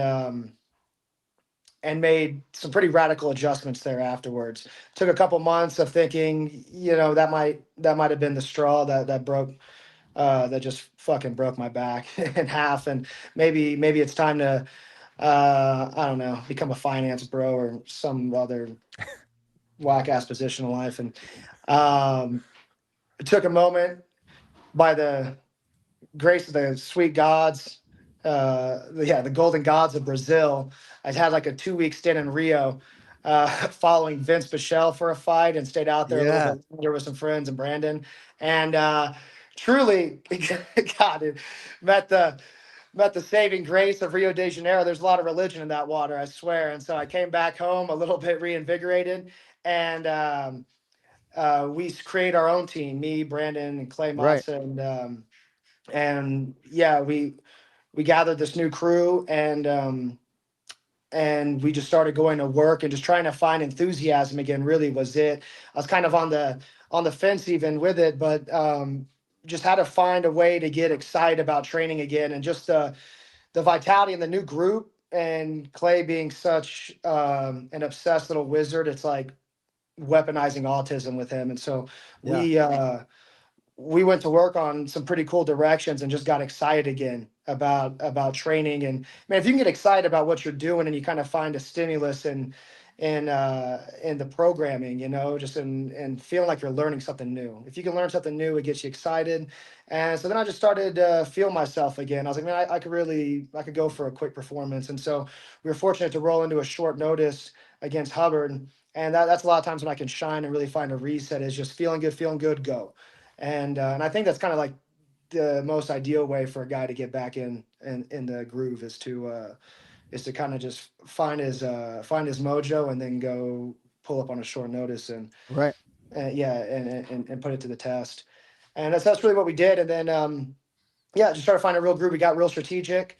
made some pretty radical adjustments there afterwards. Took a couple months of thinking, that might have been the straw that broke, that just fucking broke my back in half, and maybe it's time to I don't know, become a finance bro or some other whack ass position in life. And it took a moment, by the grace of the sweet gods, the golden gods of Brazil. I'd had like a 2-week stint in Rio, following Vince Pichel for a fight, and stayed out there a little bit longer with some friends and Brandon. And truly, God, met the saving grace of Rio de Janeiro. There's a lot of religion in that water, I swear. And so I came back home a little bit reinvigorated, and we create our own team, me, Brandon, and Clay Motza, and yeah, we gathered this new crew, and we just started going to work and just trying to find enthusiasm again. Really was it. I was kind of on the fence even with it, but just had to find a way to get excited about training again, and just the vitality in the new group, and Clay being such an obsessed little wizard. It's like weaponizing autism with him. And so we went to work on some pretty cool directions and just got excited again about training. And man, if you can get excited about what you're doing, and you kind of find a stimulus in the programming, just in feeling like you're learning something new. If you can learn something new, it gets you excited. And so then I just started to feel myself again. I was like, man, I could go for a quick performance. And so we were fortunate to roll into a short notice against Hubbard. And that's a lot of times when I can shine and really find a reset, is just feeling good, go. And I think that's kind of like the most ideal way for a guy to get back in the groove, is to kind of just find his mojo, and then go pull up on a short notice, and and put it to the test. And that's really what we did. And then just started finding a real groove. We got real strategic.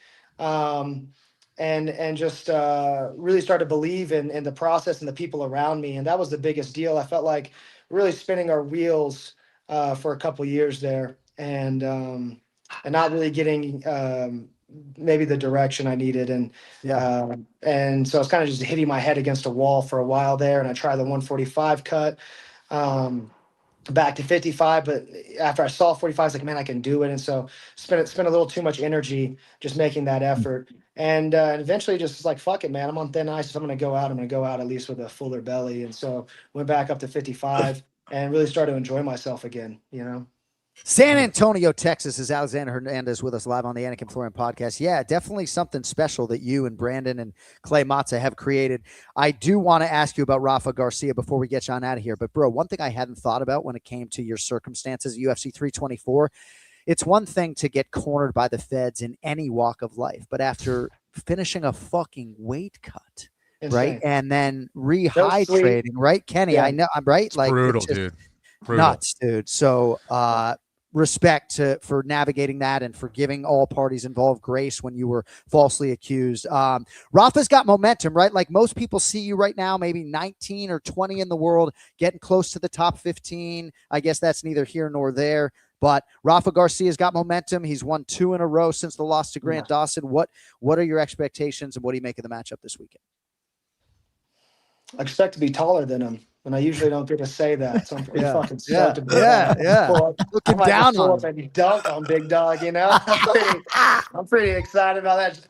And just really started to believe in the process and the people around me. And that was the biggest deal. I felt like really spinning our wheels for a couple of years there, and not really getting maybe the direction I needed. And so I was kind of just hitting my head against a wall for a while there. And I tried the 145 cut, back to 55, but after I saw 45, I was like, man, I can do it. And so spent a little too much energy just making that effort. And eventually just like, fuck it, man, I'm on thin ice. If I'm going to go out, I'm going to go out at least with a fuller belly. And so went back up to 55 and really started to enjoy myself again, San Antonio, Texas, is Alexander Hernandez with us live on the Anik and Florian podcast. Yeah, definitely something special that you and Brandon and Clay Motza have created. I do want to ask you about Rafa Garcia before we get John out of here. But, bro, one thing I hadn't thought about when it came to your circumstances, UFC 324, it's one thing to get cornered by the feds in any walk of life. But after finishing a fucking weight cut, right, and then rehydrating, right, Kenny? Yeah. I know, I'm right. It's like brutal, dude. Brutal. Nuts, dude. So, respect for navigating that and for giving all parties involved grace when you were falsely accused. Rafa's got momentum, right? Like most people see you right now, maybe 19 or 20 in the world, getting close to the top 15. I guess that's neither here nor there. But Rafa Garcia's got momentum. He's won 2 in a row since the loss to Grant Dawson. What are your expectations, and what do you make of the matchup this weekend? I expect to be taller than him, and I usually don't get to say that, so I'm pretty fucking stoked to be looking down on him and dunk on Big Dog. You know, I'm pretty excited about that. Just,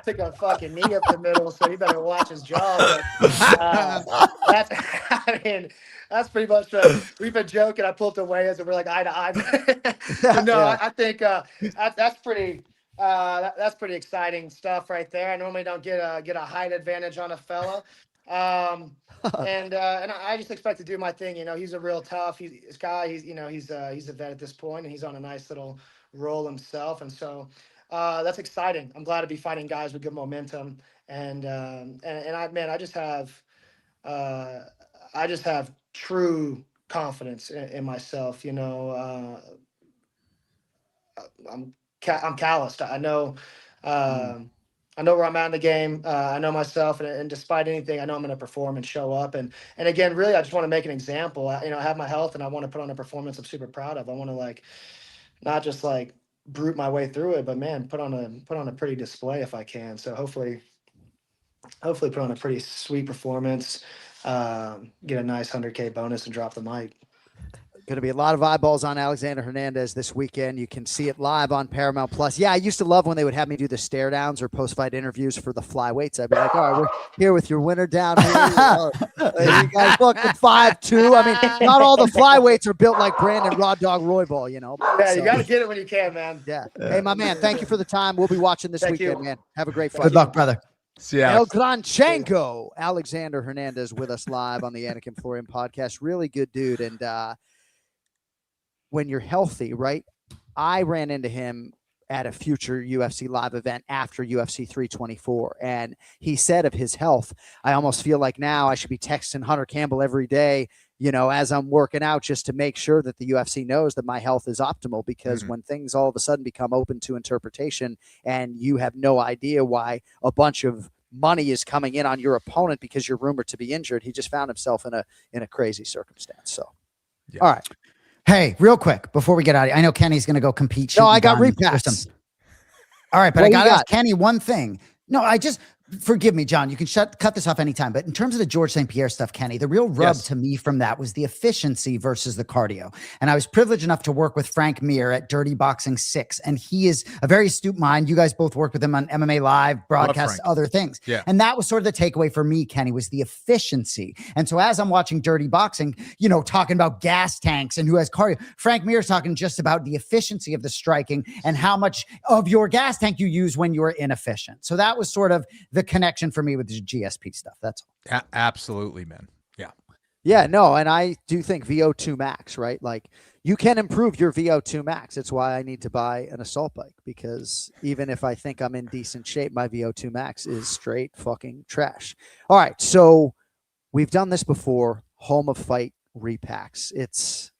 pick a fucking knee up the middle, so he better watch his jaw. But I mean, that's pretty much. We've been joking. I pulled the weigh-ins, and we're like eye to eye. I think that's pretty. That's pretty exciting stuff right there. I normally don't get a height advantage on a fella. And I just expect to do my thing. You know, he's a real tough. He's a vet at this point, and he's on a nice little roll himself. And so that's exciting. I'm glad to be fighting guys with good momentum. And I just have true confidence in myself. You know, I'm calloused. I know. I know where I'm at in the game. I know myself, and despite anything, I know I'm going to perform and show up. And again, really, I just want to make an example. I have my health, and I want to put on a performance I'm super proud of. I want to not just brute my way through it, but man, put on a pretty display if I can. So hopefully put on a pretty sweet performance, get a nice 100K bonus, and drop the mic. Going to be a lot of eyeballs on Alexander Hernandez this weekend. You can see it live on Paramount Plus. Yeah, I used to love when they would have me do the stare downs or post-fight interviews for the flyweights. I'd be like, all right, we're here with your winner down here. You guys fucking 5'2". I mean, not all the flyweights are built like Brandon Raw Dog Roybal, you know. Yeah, you got to get it when you can, man. Yeah. Hey, my man, thank you for the time. We'll be watching this weekend, man. Have a great fight. Good luck, brother. See ya. El Granchenko, Alexander Hernandez with us live on the Anik and Florian podcast. Really good dude. And, when you're healthy, right? I ran into him at a future UFC live event after UFC 324. And he said of his health, I almost feel like now I should be texting Hunter Campbell every day, you know, as I'm working out, just to make sure that the UFC knows that my health is optimal. Because when things all of a sudden become open to interpretation and you have no idea why a bunch of money is coming in on your opponent because you're rumored to be injured, he just found himself in a crazy circumstance. So, all right. Hey, real quick, before we get out of here, I know Kenny's going to go compete. No, I got repacks. All right, but I got to ask Kenny one thing. No, forgive me, John. You can cut this off anytime. But in terms of the Georges St-Pierre stuff, Kenny, the real rub to me from that was the efficiency versus the cardio. And I was privileged enough to work with Frank Mir at Dirty Boxing 6. And he is a very astute mind. You guys both worked with him on MMA Live, broadcasts, other things. Yeah. And that was sort of the takeaway for me, Kenny, was the efficiency. And so as I'm watching Dirty Boxing, you know, talking about gas tanks and who has cardio, Frank Mir is talking just about the efficiency of the striking and how much of your gas tank you use when you're inefficient. So that was sort of the connection for me with the GSP stuff. That's all. Absolutely, man. Yeah, no, and I do think VO2 max, right? Like, you can improve your VO2 max. It's why I need to buy an assault bike, because even if I think I'm in decent shape, my VO2 max is straight fucking trash. All right, so we've done this before. Home of Fight repacks. It's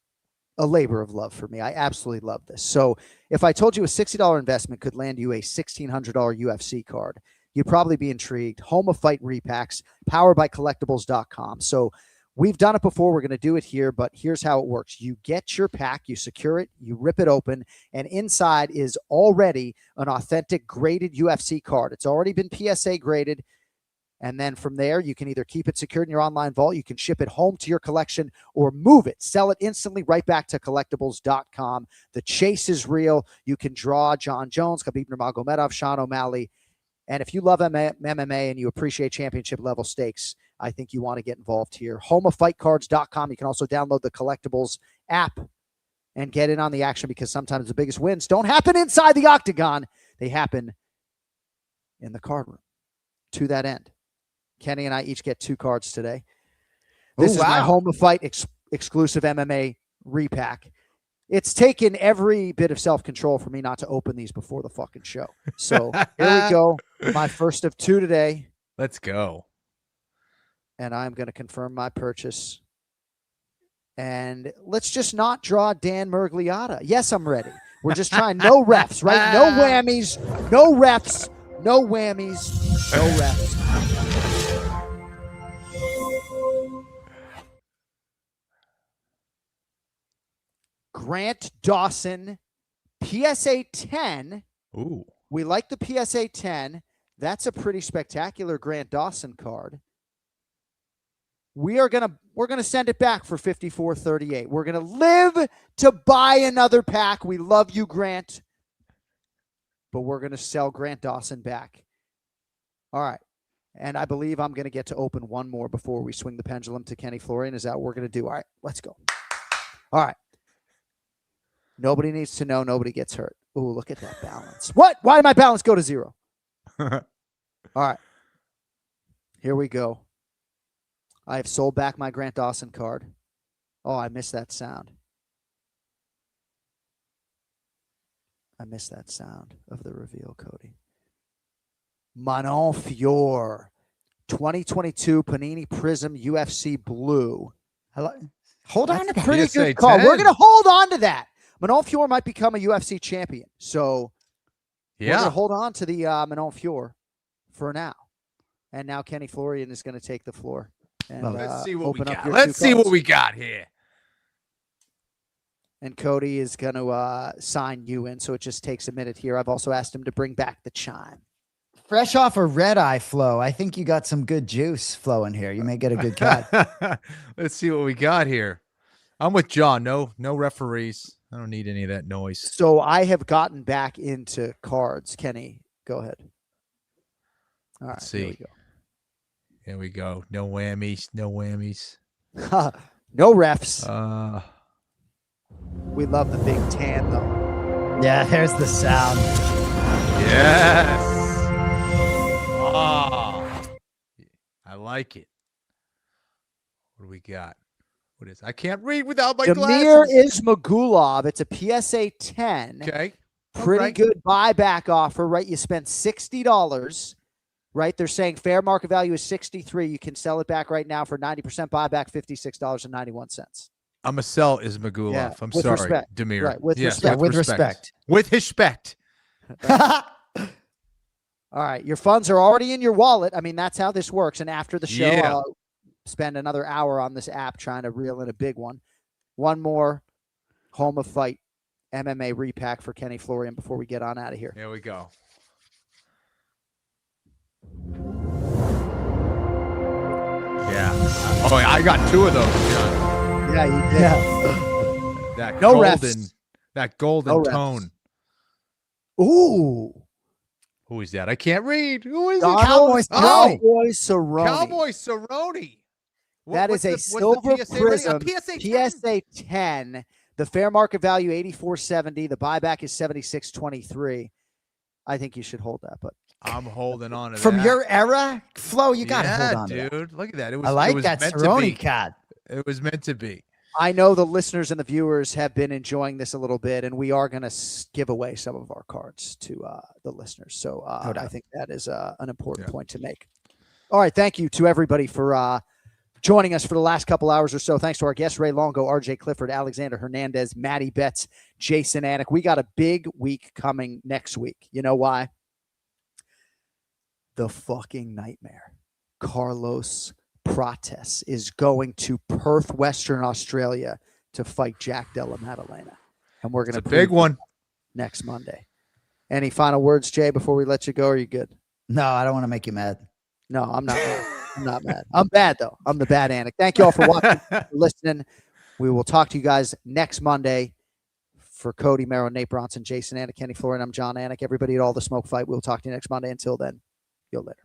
a labor of love for me. I absolutely love this. So if I told you a $60 investment could land you a $1,600 UFC card, you'd probably be intrigued. Home of Fight repacks, powered by collectibles.com. So we've done it before. We're going to do it here, but here's how it works. You get your pack, you secure it, you rip it open, and inside is already an authentic graded UFC card. It's already been PSA graded. And then from there, you can either keep it secured in your online vault, you can ship it home to your collection, or move it, sell it instantly right back to collectibles.com. The chase is real. You can draw John Jones, Khabib Nurmagomedov, Sean O'Malley. And if you love MMA and you appreciate championship level stakes, I think you want to get involved here. Homeoffightcards.com. You can also download the Collectibles app and get in on the action, because sometimes the biggest wins don't happen inside the octagon. They happen in the card room. To that end, Kenny and I each get 2 cards today. This is my Home of Fight exclusive MMA repack. It's taken every bit of self-control for me not to open these before the fucking show. So here we go. My first of 2 today. Let's go. And I'm going to confirm my purchase. And let's just not draw Dan Murgliata. Yes, I'm ready. We're just trying. No refs, right? No whammies. No refs. No whammies. No refs. Grant Dawson, PSA 10. Ooh. We like the PSA 10. That's a pretty spectacular Grant Dawson card. We're gonna send it back for $54.38. We're gonna live to buy another pack. We love you, Grant, but we're gonna sell Grant Dawson back. All right, and I believe I'm gonna get to open one more before we swing the pendulum to Kenny Florian. Is that what we're gonna do? All right, let's go. All right. Nobody needs to know. Nobody gets hurt. Ooh, look at that balance. What? Why did my balance go to 0? All right. Here we go. I have sold back my Grant Dawson card. Oh, I missed that sound. I missed that sound of the reveal, Cody. Manon Fiore, 2022 Panini Prism UFC Blue. Hold on to that. Pretty good call. We're going to hold on to that. Manon Fiore might become a UFC champion. So we're going to hold on to the Manon Fiore for now. And now Kenny Florian is going to take the floor. And, let's see what we got. Let's see what we got here. And Cody is going to sign you in, so it just takes a minute here. I've also asked him to bring back the chime. Fresh off a red eye flow, I think you got some good juice flowing here. You may get a good cut. Let's see what we got here. I'm with John. No referees. I don't need any of that noise. So I have gotten back into cards. Kenny, go ahead. All right, Let's see. Here we go. Here we go. No whammies. No whammies. No refs. We love the big tan, though. Yeah, there's the sound. Yes. Oh, I like it. What do we got? What is? I can't read without my Damir glasses. Ismagulov. It's a PSA 10. Okay. Pretty good buyback offer, right? You spent $60. Right, they're saying fair market value is $63. You can sell it back right now for 90% buyback, $56.91. I'm a sell Ismagulov. Yeah, I'm with sorry, respect. Demir. Right, with yes, respect. With respect. With respect. All right, your funds are already in your wallet. I mean, that's how this works. And after the show, I'll spend another hour on this app trying to reel in a big one. One more Home of Fight MMA repack for Kenny Florian before we get on out of here. Here we go. Yeah. Oh, I got 2 of those, John. Yeah, you did. Yeah. That no golden, refs. That golden No tone. Ooh. Who is that? I can't read. Who is Cowboy it? Oh, Cerrone. Cowboy Cerrone. That is a silver prism. PSA 10. The fair market value $84.70. The buyback is $76.23. I think you should hold that, but I'm holding on to From that. your era, Flo, you got to hold on dude. to that. Look at that. It was, I like it was that meant to Cerrone be. cat. It was meant to be. I know the listeners and the viewers have been enjoying this a little bit, and we are going to give away some of our cards to the listeners. So I think that is an important point to make. All right. Thank you to everybody for joining us for the last couple hours or so. Thanks to our guests, Ray Longo, RJ Clifford, Alexander Hernandez, Matty Betts, Jason Anik. We got a big week coming next week. You know why? The fucking nightmare. Carlos Prates is going to Perth, Western Australia to fight Jack Della Maddalena. And we're going to It's a big one next Monday. Any final words, Jay, before we let you go? Are you good? No, I don't want to make you mad. No, I'm not mad. I'm not mad. I'm bad, though. I'm the bad Anik. Thank you all for watching, for listening. We will talk to you guys next Monday. For Cody Merrow, Nate Bronson, Jason Anik, Kenny Florian, I'm Jon Anik. Everybody at All the Smoke Fight. We'll talk to you next Monday. Until then, see you later.